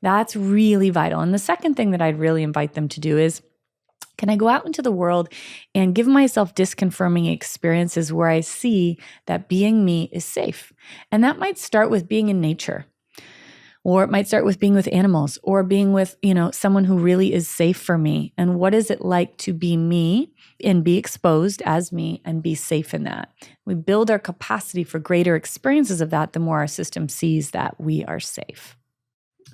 That's really vital. And the second thing that I'd really invite them to do is, can I go out into the world and give myself disconfirming experiences where I see that being me is safe? And that might start with being in nature, or it might start with being with animals, or being with, someone who really is safe for me. And what is it like to be me and be exposed as me and be safe in that? We build our capacity for greater experiences of that, the more our system sees that we are safe.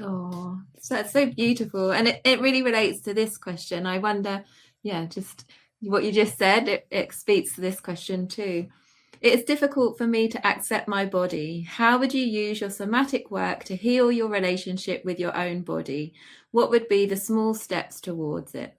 Oh, so that's so beautiful. And it really relates to this question. I wonder, just what you just said, it speaks to this question too. It is difficult for me to accept my body. How would you use your somatic work to heal your relationship with your own body? What would be the small steps towards it?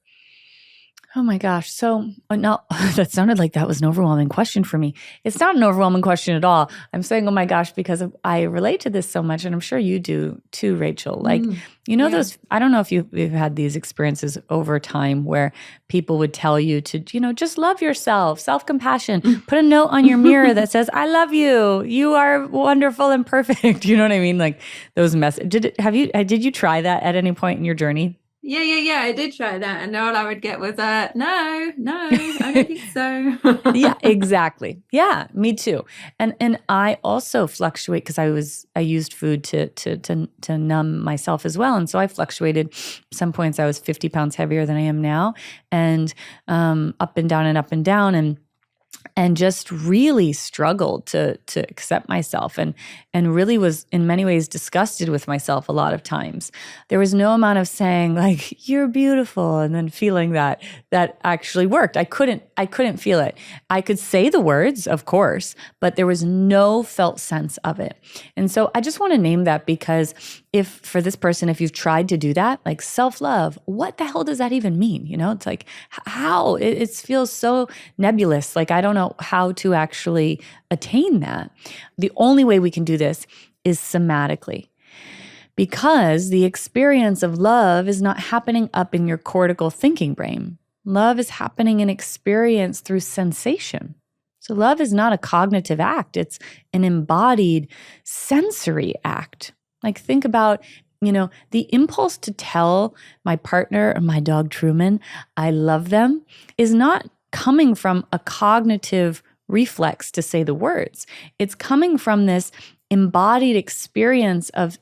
Oh my gosh. So no, that sounded like that was an overwhelming question for me. It's not an overwhelming question at all. I'm saying, oh my gosh, because I relate to this so much, and I'm sure you do too, Rachel. Like, those, I don't know if you've had these experiences over time where people would tell you to, just love yourself, self-compassion, put a note on your mirror that says, I love you. You are wonderful and perfect. You know what I mean? Like those messages. Did you try that at any point in your journey? Yeah. I did try that. And all I would get was, no, I don't think so. Yeah, exactly. Yeah, me too. And I also fluctuate because I used food to numb myself as well. And so I fluctuated. Some points I was 50 pounds heavier than I am now, and up and down and up and down. And just really struggled to accept myself, and really was in many ways disgusted with myself a lot of times. There was no amount of saying like, you're beautiful, and then feeling that actually worked. I couldn't feel it. I could say the words, of course, but there was no felt sense of it. And so I just want to name that, because if for this person, if you've tried to do that, like self-love, what the hell does that even mean? It's like, how it feels so nebulous. Like, I don't know how to actually attain that. The only way we can do this is somatically, because the experience of love is not happening up in your cortical thinking brain. Love is happening in experience through sensation. So love is not a cognitive act. It's an embodied sensory act. Like, think about, the impulse to tell my partner or my dog Truman I love them is not coming from a cognitive reflex to say the words. It's coming from this embodied experience of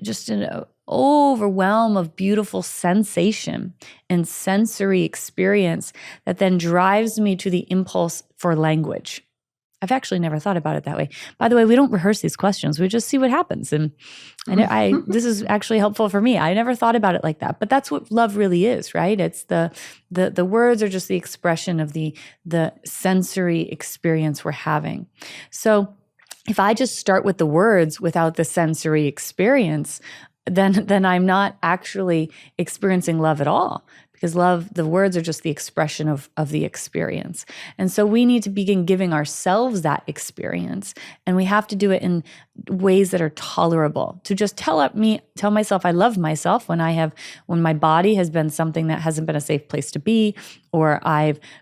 just an overwhelm of beautiful sensation and sensory experience that then drives me to the impulse for language. I've actually never thought about it that way. By the way, we don't rehearse these questions. We just see what happens. And this is actually helpful for me. I never thought about it like that. But that's what love really is, right? It's the words are just the expression of the sensory experience we're having. So if I just start with the words without the sensory experience, then I'm not actually experiencing love at all. Because love, the words are just the expression of the experience. And so we need to begin giving ourselves that experience. And we have to do it in ways that are tolerable. To just tell myself I love myself when my body has been something that hasn't been a safe place to be, or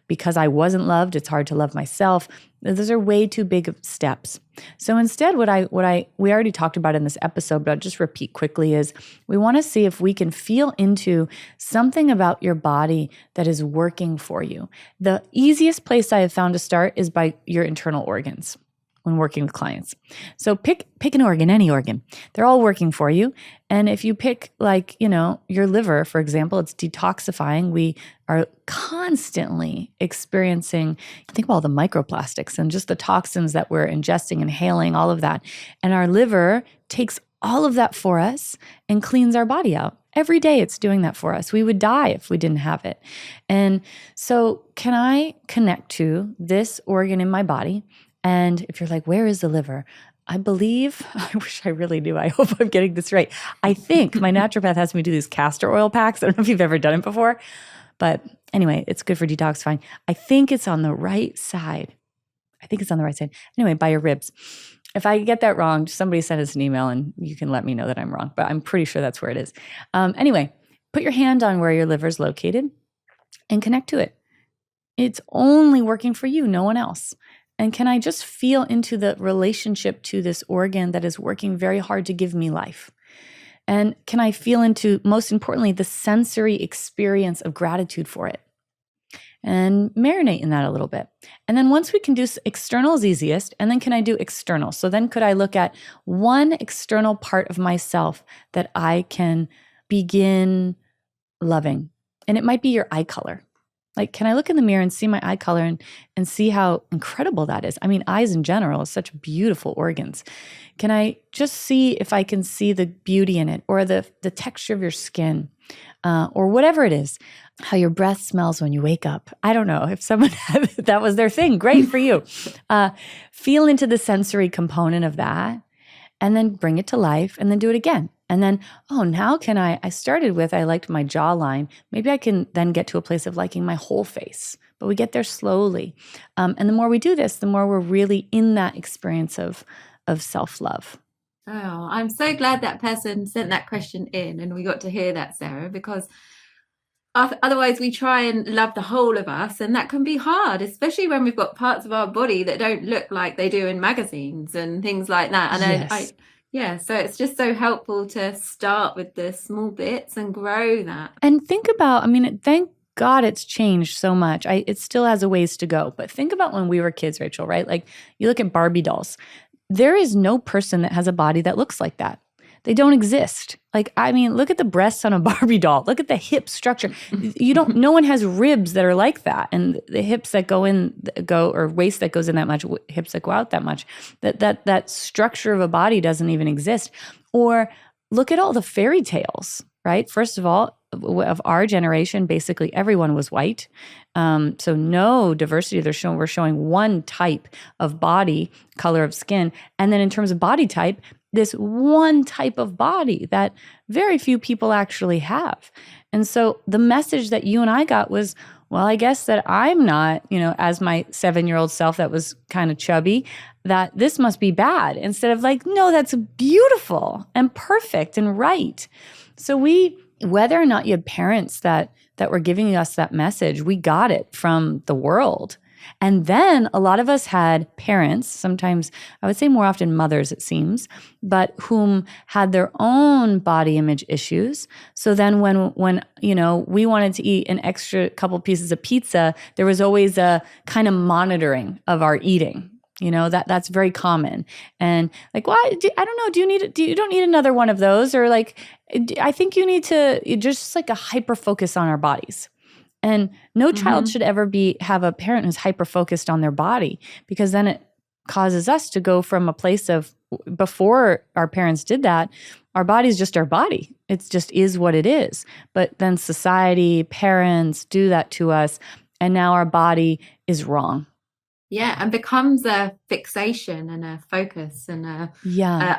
because I wasn't loved, it's hard to love myself. Those are way too big of steps. So instead, we already talked about in this episode, but I'll just repeat quickly, is we want to see if we can feel into something about your body that is working for you. The easiest place I have found to start is by your internal organs when working with clients. So pick an organ, any organ. They're all working for you. And if you pick your liver, for example, it's detoxifying. We are constantly experiencing, think about all the microplastics and just the toxins that we're ingesting, inhaling, all of that. And our liver takes all of that for us and cleans our body out. Every day it's doing that for us. We would die if we didn't have it. And so can I connect to this organ in my body? And if you're like, where is the liver? I believe, I wish I really knew. I hope I'm getting this right. I think my naturopath has me do these castor oil packs. I don't know if you've ever done it before, but anyway, it's good for detoxifying. I think it's on the right side. Anyway, by your ribs. If I get that wrong, somebody send us an email and you can let me know that I'm wrong, but I'm pretty sure that's where it is. Anyway, put your hand on where your liver is located and connect to it. It's only working for you, no one else. And can I just feel into the relationship to this organ that is working very hard to give me life? And can I feel into, most importantly, the sensory experience of gratitude for it? And marinate in that a little bit. And then once we can do external is easiest, and then can I do external? So then could I look at one external part of myself that I can begin loving? And it might be your eye color. Like, can I look in the mirror and see my eye color and see how incredible that is? I mean, eyes in general are such beautiful organs. Can I just see if I can see the beauty in it, or the texture of your skin, or whatever it is, how your breath smells when you wake up? I don't know. If someone that was their thing, great for you. Feel into the sensory component of that, and then bring it to life, and then do it again. And then, now I started with, I liked my jawline. Maybe I can then get to a place of liking my whole face. But we get there slowly. And the more we do this, the more we're really in that experience of self-love. Oh, I'm so glad that person sent that question in and we got to hear that, Sarah, because otherwise we try and love the whole of us, and that can be hard, especially when we've got parts of our body that don't look like they do in magazines and things like that. And Yes. Yeah, so it's just so helpful to start with the small bits and grow that. And think about, I mean, thank God it's changed so much. It still has a ways to go, but think about when we were kids, Rachel, right? Like you look at Barbie dolls. There is no person that has a body that looks like that. They don't exist. Like, I mean, look at the breasts on a Barbie doll. Look at the hip structure. No one has ribs that are like that. And the hips that or waist that goes in that much, hips that go out that much, that structure of a body doesn't even exist. Or look at all the fairy tales, right? First of all, of our generation, basically everyone was white. So no diversity. We're showing one type of body, color of skin. And then in terms of body type, this one type of body that very few people actually have. And so the message that you and I got was, well, I guess that I'm not, as my 7-year-old self that was kind of chubby, that this must be bad. Instead of like, no, that's beautiful and perfect and right. So whether or not you had parents that were giving us that message, we got it from the world. And then a lot of us had parents, sometimes I would say more often mothers, it seems, but whom had their own body image issues. So then when we wanted to eat an extra couple pieces of pizza, there was always a kind of monitoring of our eating. That's very common. And like, well, I don't know, you don't need another one of those? Or like, I think you need to just like a hyper focus on our bodies. And no child should ever have a parent who's hyper-focused on their body, because then it causes us to go from a place of, before our parents did that, our body's just our body. It just is what it is. But then society, parents do that to us, and now our body is wrong. Yeah, and becomes a fixation and a focus and a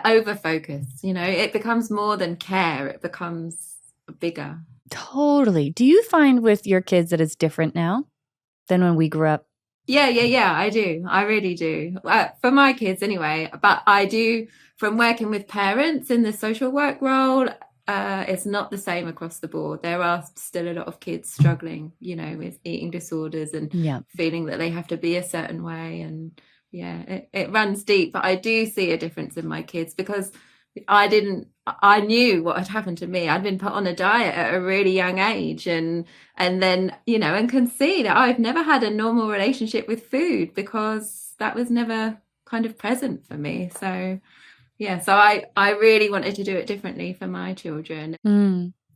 over-focus. It becomes more than care. It becomes bigger. Totally. Do you find with your kids that it's different now than when we grew up? Yeah, I do. I really do. For my kids anyway, but I do from working with parents in the social work role. It's not the same across the board. There are still a lot of kids struggling, with eating disorders and feeling that they have to be a certain way. And it runs deep, but I do see a difference in my kids because I knew what had happened to me. I'd been put on a diet at a really young age and then, and can see that I've never had a normal relationship with food because that was never kind of present for me. So, so I really wanted to do it differently for my children.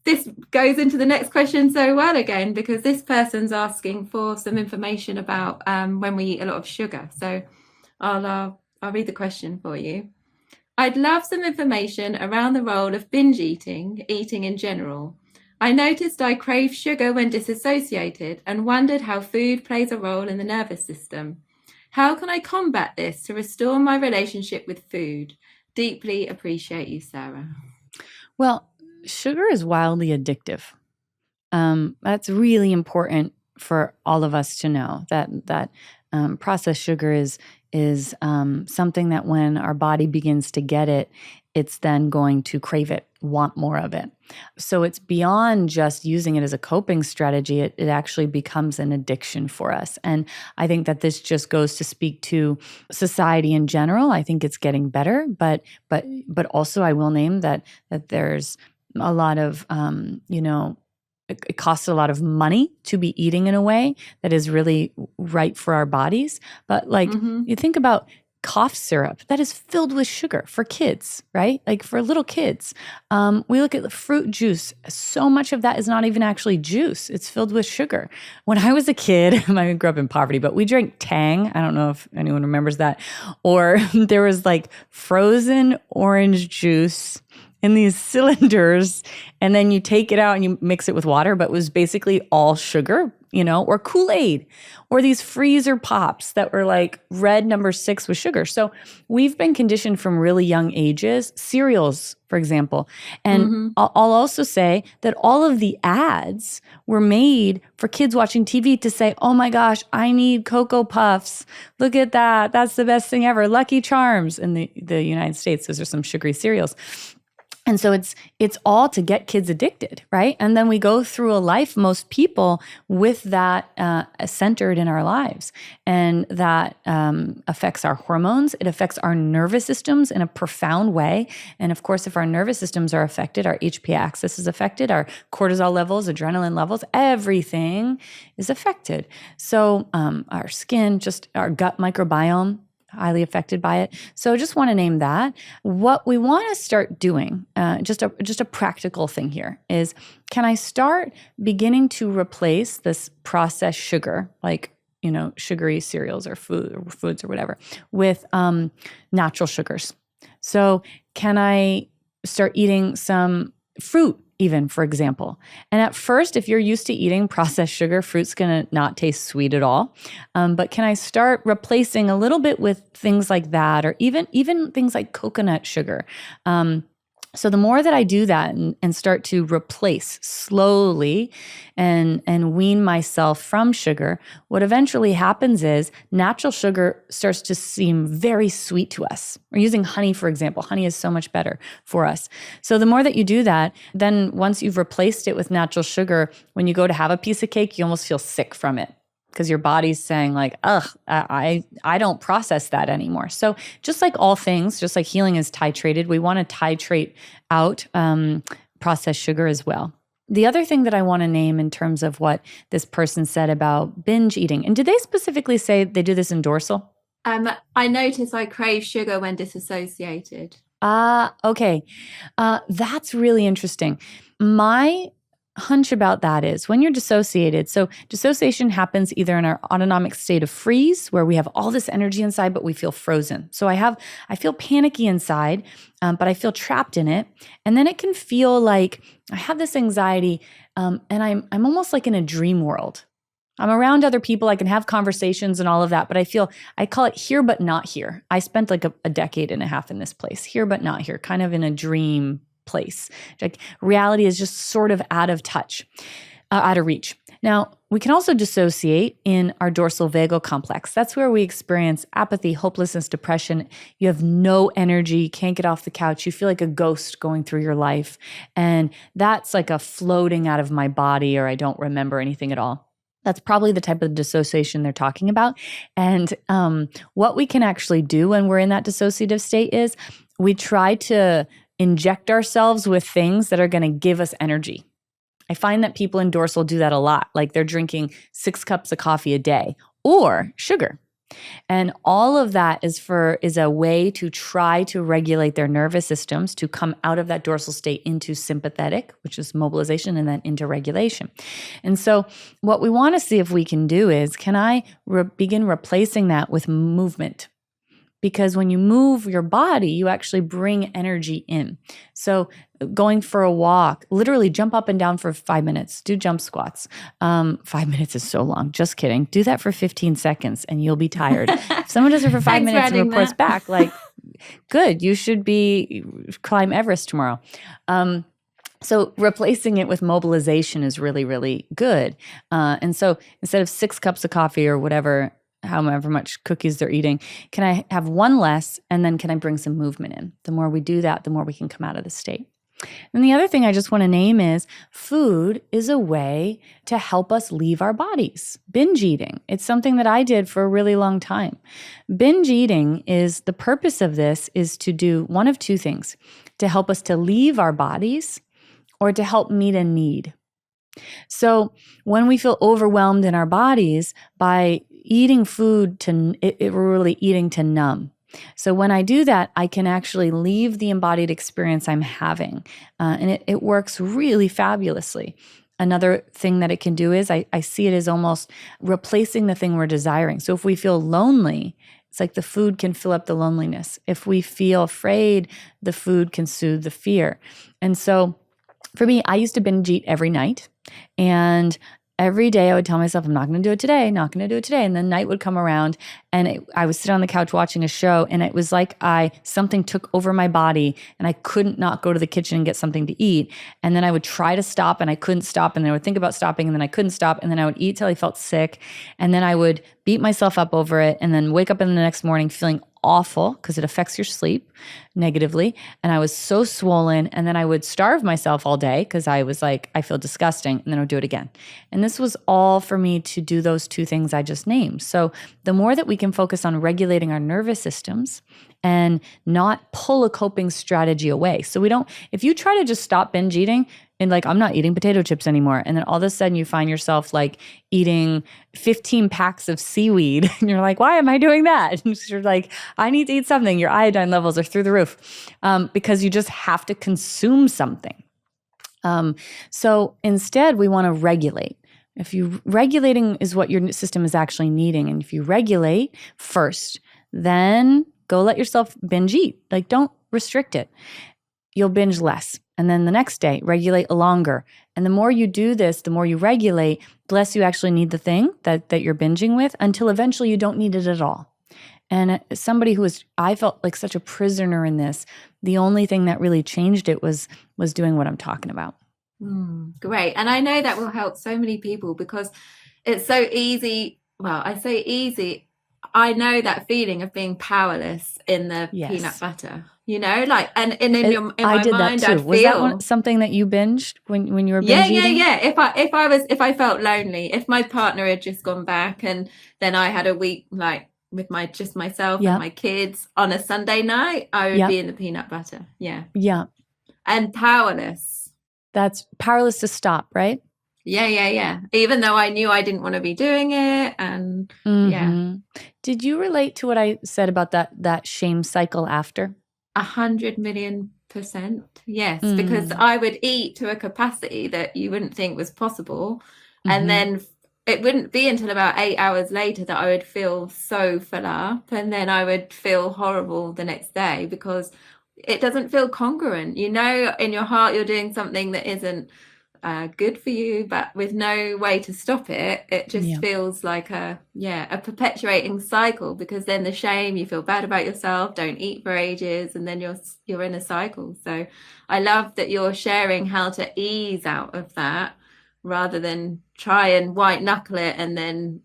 This goes into the next question so well again, because this person's asking for some information about when we eat a lot of sugar. So I'll read the question for you. I'd love some information around the role of binge eating in general. I noticed I crave sugar when disassociated and wondered how food plays a role in the nervous system. How can I combat this to restore my relationship with food? Deeply appreciate you, Sarah. Well, sugar is wildly addictive. That's really important for all of us to know that processed sugar is something that when our body begins to get it, it's then going to crave it, want more of it. So it's beyond just using it as a coping strategy. It actually becomes an addiction for us. And I think that this just goes to speak to society in general. I think it's getting better, but also I will name that there's a lot of, it costs a lot of money to be eating in a way that is really right for our bodies. But you think about cough syrup that is filled with sugar for kids, right? Like for little kids. We look at the fruit juice. So much of that is not even actually juice. It's filled with sugar. When I was a kid, I grew up in poverty, but we drank Tang. I don't know if anyone remembers that. Or there was like frozen orange juice in these cylinders, and then you take it out and you mix it with water, but it was basically all sugar, or Kool-Aid, or these freezer pops that were like red number 6 with sugar. So we've been conditioned from really young ages, cereals, for example. And I'll also say that all of the ads were made for kids watching TV to say, oh my gosh, I need Cocoa Puffs. Look at that. That's the best thing ever. Lucky Charms in the United States. Those are some sugary cereals. And so it's all to get kids addicted, right? And then we go through a life, most people, with that centered in our lives. And that affects our hormones. It affects our nervous systems in a profound way. And of course, if our nervous systems are affected, our HPA axis is affected, our cortisol levels, adrenaline levels, everything is affected. So our skin, just our gut microbiome, highly affected by it. So just want to name that. What we want to start doing, just a practical thing here, is can I start beginning to replace this processed sugar, like sugary cereals or foods or whatever, with natural sugars? So can I start eating some fruit, even, for example? And at first, if you're used to eating processed sugar, fruit's going to not taste sweet at all. But can I start replacing a little bit with things like that, or even things like coconut sugar? So the more that I do that and start to replace slowly and wean myself from sugar, what eventually happens is natural sugar starts to seem very sweet to us. We're using honey, for example. Honey is so much better for us. So the more that you do that, then once you've replaced it with natural sugar, when you go to have a piece of cake, you almost feel sick from it, because your body's saying like, ugh, I don't process that anymore. So just like all things, just like healing is titrated, we want to titrate out processed sugar as well. The other thing that I want to name in terms of what this person said about binge eating, and did they specifically say they do this in dorsal? I notice I crave sugar when disassociated. Okay. That's really interesting. My hunch about that is when you're dissociated. So dissociation happens either in our autonomic state of freeze, where we have all this energy inside, but we feel frozen. So I feel panicky inside, but I feel trapped in it. And then it can feel like I have this anxiety, and I'm almost like in a dream world. I'm around other people. I can have conversations and all of that, but I call it here, but not here. I spent like a decade and a half in this place, here, but not here, kind of in a dream place. Like reality is just sort of out of touch, out of reach. Now, we can also dissociate in our dorsal vagal complex. That's where we experience apathy, hopelessness, depression. You have no energy, you can't get off the couch. You feel like a ghost going through your life. And that's like a floating out of my body, or I don't remember anything at all. That's probably the type of dissociation they're talking about. And what we can actually do when we're in that dissociative state is we try to inject ourselves with things that are going to give us energy. I find that people in dorsal do that a lot. Like they're drinking 6 cups of coffee a day, or sugar. And all of that is a way to try to regulate their nervous systems to come out of that dorsal state into sympathetic, which is mobilization, and then into regulation. And so what we want to see if we can do is, can I begin replacing that with movement? Because when you move your body, you actually bring energy in. So going for a walk, literally jump up and down for 5 minutes, do jump squats. 5 minutes is so long, just kidding. Do that for 15 seconds and you'll be tired. If someone does it for 5 minutes and reports back, like, good, you should climb Everest tomorrow. So replacing it with mobilization is really, really good. And so instead of 6 cups of coffee or whatever, however much cookies they're eating, can I have 1 less, and then can I bring some movement in? The more we do that, the more we can come out of the state. And the other thing I just want to name is food is a way to help us leave our bodies. Binge eating. It's something that I did for a really long time. Binge eating the purpose of this is to do one of 2 things: to help us to leave our bodies, or to help meet a need. So when we feel overwhelmed in our bodies by eating food, we're really eating to numb. So when I do that, I can actually leave the embodied experience I'm having. And it works really fabulously. Another thing that it can do is I see it as almost replacing the thing we're desiring. So if we feel lonely, it's like the food can fill up the loneliness. If we feel afraid, the food can soothe the fear. And so for me, I used to binge eat every night. And every day I would tell myself, I'm not going to do it today, not going to do it today. And then night would come around and I would sit on the couch watching a show, and it was like something took over my body and I couldn't not go to the kitchen and get something to eat. And then I would try to stop and I couldn't stop. And then I would think about stopping and then I couldn't stop. And then I would eat till I felt sick. And then I would beat myself up over it and then wake up in the next morning feeling awful because it affects your sleep negatively. And I was so swollen. And then I would starve myself all day because I was like, I feel disgusting. And then I would do it again. And this was all for me to do those two things I just named. So the more that we can focus on regulating our nervous systems and not pull a coping strategy away. So we don't, if you try to just stop binge eating and like, I'm not eating potato chips anymore. And then all of a sudden you find yourself like eating 15 packs of seaweed. And you're like, why am I doing that? And you're like, I need to eat something. Your iodine levels are through the roof because you just have to consume something. So instead we want to regulate. Regulating is what your system is actually needing. And if you regulate first, then go let yourself binge eat. Like, don't restrict it. You'll binge less. And then the next day, regulate longer. And the more you do this, the more you regulate, the less you actually need the thing that you're binging with until eventually you don't need it at all. And somebody I felt like such a prisoner in this. The only thing that really changed it was doing what I'm talking about. Great. And I know that will help so many people because it's so easy. Well, I say easy. I know that feeling of being powerless in the peanut butter, like, and in my mind, that too. Was that something that you binged when you were binge eating? Yeah. If I felt lonely, if my partner had just gone back and then I had a week like with just myself and my kids on a Sunday night, I would be in the peanut butter. Yeah. Yeah. And powerless. That's powerless to stop, right? Yeah. Even though I knew I didn't want to be doing it. And Did you relate to what I said about that shame cycle after? 100,000,000%. Yes, because I would eat to a capacity that you wouldn't think was possible. And then it wouldn't be until about 8 hours later that I would feel so full up. And then I would feel horrible the next day because it doesn't feel congruent. In your heart, you're doing something that isn't good for you, but with no way to stop it, it just feels like a perpetuating cycle, because then the shame, you feel bad about yourself, don't eat for ages, and then you're in a cycle. So I love that you're sharing how to ease out of that rather than try and white knuckle it. And then,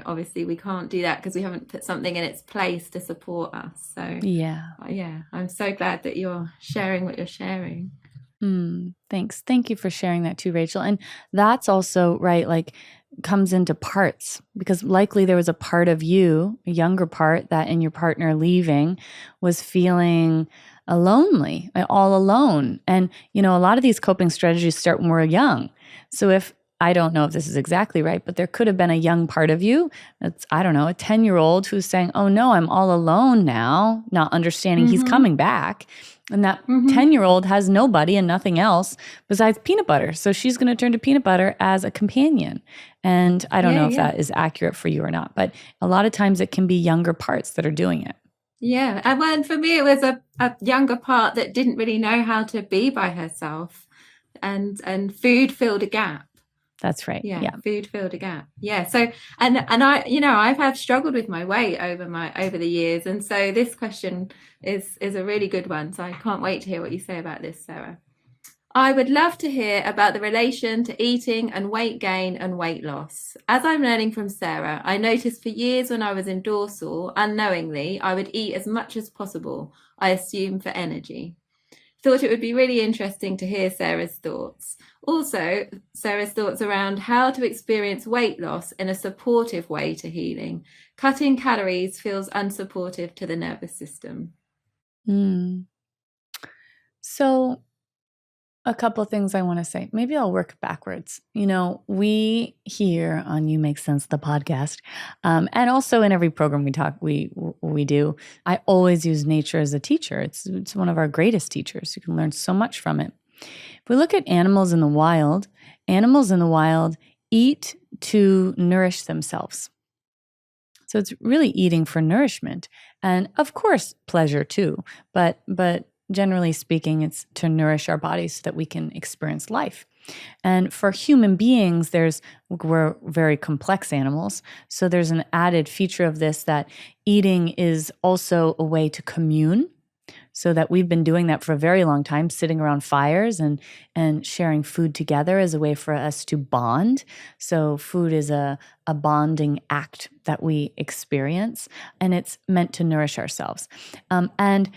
obviously we can't do that because we haven't put something in its place to support us. So I'm so glad that you're sharing what you're sharing. Thanks. Thank you for sharing that too, Rachel. And that's also right, like comes into parts, because likely there was a part of you, a younger part, that in your partner leaving was feeling lonely, all alone. And, a lot of these coping strategies start when we're young. So I don't know if this is exactly right, but there could have been a young part of you that's, I don't know, a 10-year-old who's saying, oh no, I'm all alone now, not understanding he's coming back. And that 10-year-old has nobody and nothing else besides peanut butter. So she's going to turn to peanut butter as a companion. And I don't know if that is accurate for you or not, but a lot of times it can be younger parts that are doing it. Yeah. And for me, it was a younger part that didn't really know how to be by herself. And food filled a gap. That's right. Yeah. Food filled a gap. Yeah. So, and I have struggled with my weight over the years. And so this question is a really good one. So I can't wait to hear what you say about this, Sarah. I would love to hear about the relation to eating and weight gain and weight loss. As I'm learning from Sarah, I noticed for years when I was in dorsal, unknowingly, I would eat as much as possible, I assume for energy. Thought it would be really interesting to hear Sarah's thoughts. Also, Sarah's thoughts around how to experience weight loss in a supportive way to healing. Cutting calories feels unsupportive to the nervous system. So a couple of things I want to say. Maybe I'll work backwards. We here on You Make Sense, the podcast, and also in every program we do, I always use nature as a teacher. It's one of our greatest teachers. You can learn so much from it. If we look at animals in the wild eat to nourish themselves. So it's really eating for nourishment, and of course pleasure too, but generally speaking, it's to nourish our bodies so that we can experience life. And for human beings, we're very complex animals. So there's an added feature of this, that eating is also a way to commune, so that we've been doing that for a very long time, sitting around fires and sharing food together as a way for us to bond. So food is a bonding act that we experience, and it's meant to nourish ourselves. And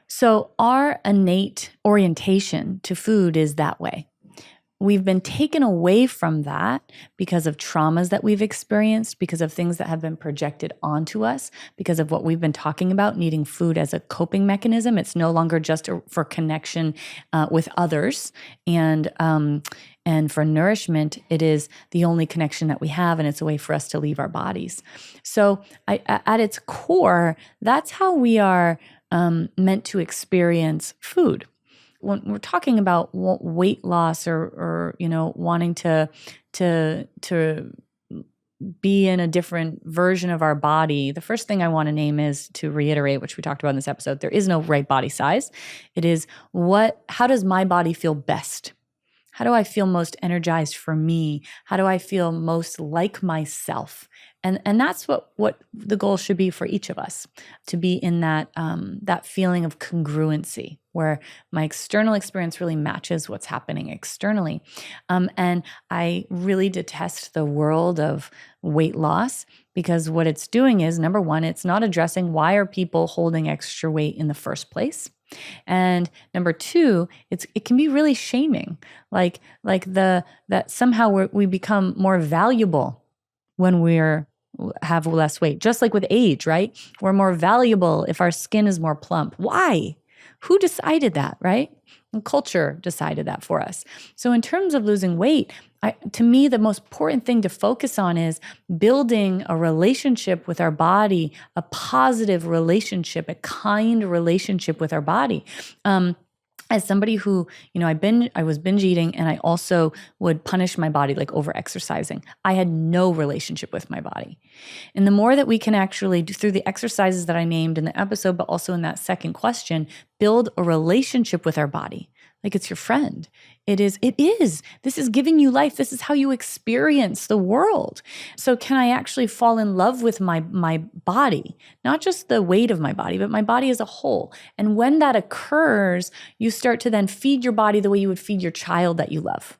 so our innate orientation to food is that way. We've been taken away from that because of traumas that we've experienced, because of things that have been projected onto us, because of what we've been talking about, needing food as a coping mechanism. It's no longer just for connection with others and for nourishment. It is the only connection that we have, and it's a way for us to leave our bodies. So at its core, that's how we are meant to experience food. When we're talking about weight loss or wanting to be in a different version of our body, the first thing I want to name is, to reiterate, which we talked about in this episode, there is no right body size. It is how does my body feel best? How do I feel most energized for me? How do I feel most like myself? And that's what the goal should be for each of us, to be in that feeling of congruency, where my external experience really matches what's happening externally. And I really detest the world of weight loss, because what it's doing is, number one, it's not addressing why are people holding extra weight in the first place. And number two, it can be really shaming, like that somehow we become more valuable when have less weight. Just like with age, right? We're more valuable if our skin is more plump. Why? Who decided that, right? And culture decided that for us. So in terms of losing weight, to me, the most important thing to focus on is building a relationship with our body, a positive relationship, a kind relationship with our body. As somebody who, I was binge eating, and I also would punish my body, like over exercising. I had no relationship with my body. And the more that we can actually do through the exercises that I named in the episode, but also in that second question, build a relationship with our body. Like it's your friend. It is. This is giving you life. This is how you experience the world. So can I actually fall in love with my body? Not just the weight of my body, but my body as a whole. And when that occurs, you start to then feed your body the way you would feed your child that you love.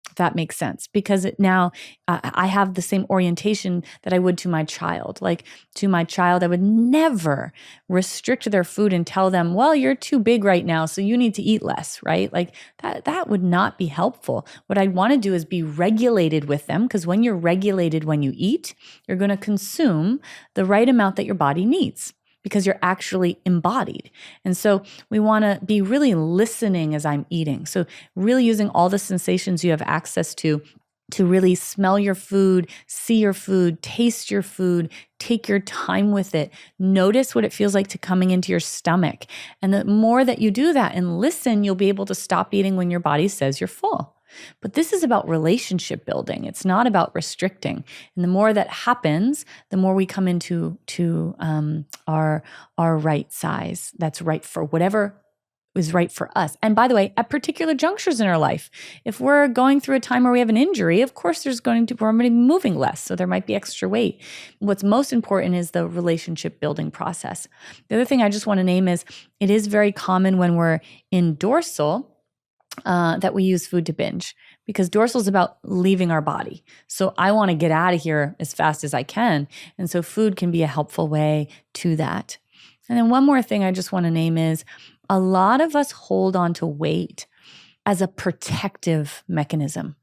If that makes sense, because now I have the same orientation that I would to my child. Like to my child, I would never restrict their food and tell them, well, you're too big right now, so you need to eat less, right? Like that would not be helpful. What I want to do is be regulated with them, because when you're regulated when you eat, you're going to consume the right amount that your body needs, because you're actually embodied. And so we want to be really listening as I'm eating. So really using all the sensations you have access to really smell your food, see your food, taste your food, take your time with it. Notice what it feels like to coming into your stomach. And the more that you do that and listen, you'll be able to stop eating when your body says you're full. But this is about relationship building. It's not about restricting. And the more that happens, the more we come into our right size. That's right for whatever is right for us. And by the way, at particular junctures in our life, if we're going through a time where we have an injury, of course we're going to be moving less. So there might be extra weight. What's most important is the relationship building process. The other thing I just want to name is, it is very common when we're in dorsal that we use food to binge, because dorsal is about leaving our body. So I want to get out of here as fast as I can. And so food can be a helpful way to that. And then one more thing I just want to name is, a lot of us hold on to weight as a protective mechanism,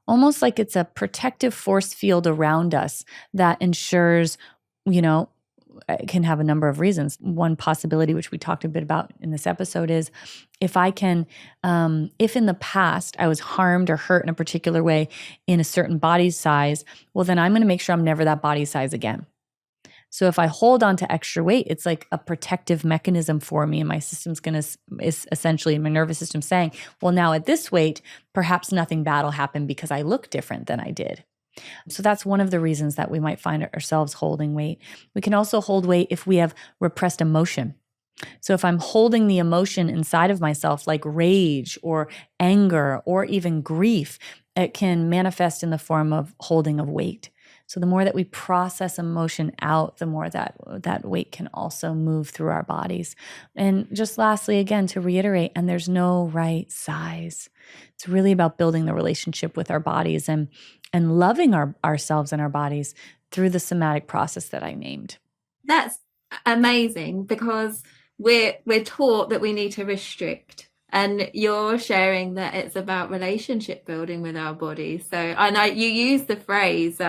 almost like it's a protective force field around us that ensures, it can have a number of reasons. One possibility, which we talked a bit about in this episode, is if in the past I was harmed or hurt in a particular way in a certain body size, well, then I'm going to make sure I'm never that body size again. So if I hold on to extra weight, it's like a protective mechanism for me. And my system's is essentially my nervous system saying, well, now at this weight, perhaps nothing bad will happen because I look different than I did. So that's one of the reasons that we might find ourselves holding weight. We can also hold weight if we have repressed emotion. So if I'm holding the emotion inside of myself, like rage or anger or even grief, it can manifest in the form of holding of weight. So the more that we process emotion out, the more that weight can also move through our bodies. And just lastly, again, to reiterate, and there's no right size. It's really about building the relationship with our bodies and loving ourselves and our bodies through the somatic process that I named. That's amazing, because we're taught that we need to restrict, and you're sharing that it's about relationship building with our bodies. So I know you use the phrase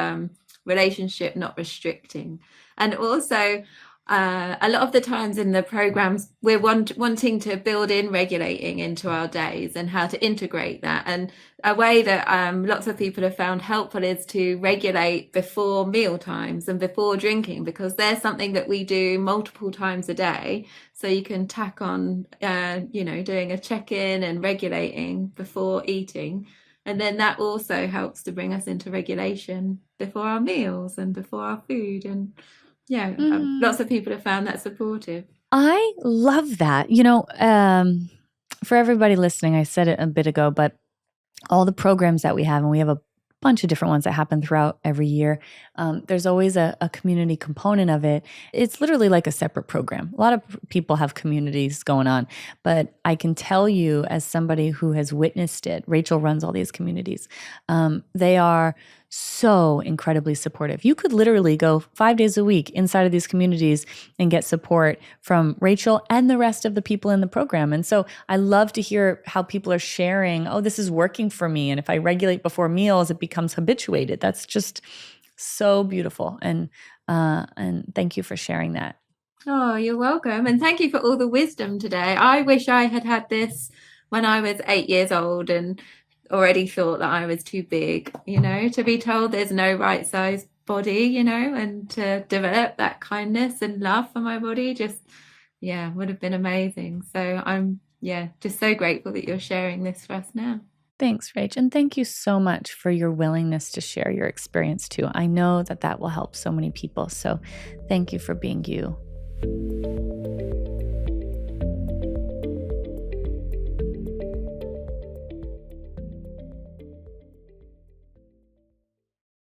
relationship, not restricting. And also a lot of the times in the programs, we're wanting to build in regulating into our days and how to integrate that. And a way that lots of people have found helpful is to regulate before meal times and before drinking, because there's something that we do multiple times a day. So you can tack on, doing a check-in and regulating before eating. And then that also helps to bring us into regulation before our meals and before our food. And lots of people have found that supportive. I love that. For everybody listening, I said it a bit ago, but all the programs that we have, and we have a bunch of different ones that happen throughout every year, there's always a community component of it. It's literally like a separate program. A lot of people have communities going on, but I can tell you, as somebody who has witnessed it, Rachel runs all these communities. They are so incredibly supportive. You could literally go 5 days a week inside of these communities and get support from Rachel and the rest of the people in the program. And so I love to hear how people are sharing, oh, this is working for me. And if I regulate before meals, it becomes habituated. That's just so beautiful. And thank you for sharing that. Oh, you're welcome. And thank you for all the wisdom today. I wish I had this when I was 8 years old and already thought that I was too big, to be told there's no right size body, and to develop that kindness and love for my body would have been amazing. So I'm just so grateful that you're sharing this for us now. Thanks, Rach. And thank you so much for your willingness to share your experience too. I know that will help so many people. So thank you for being you.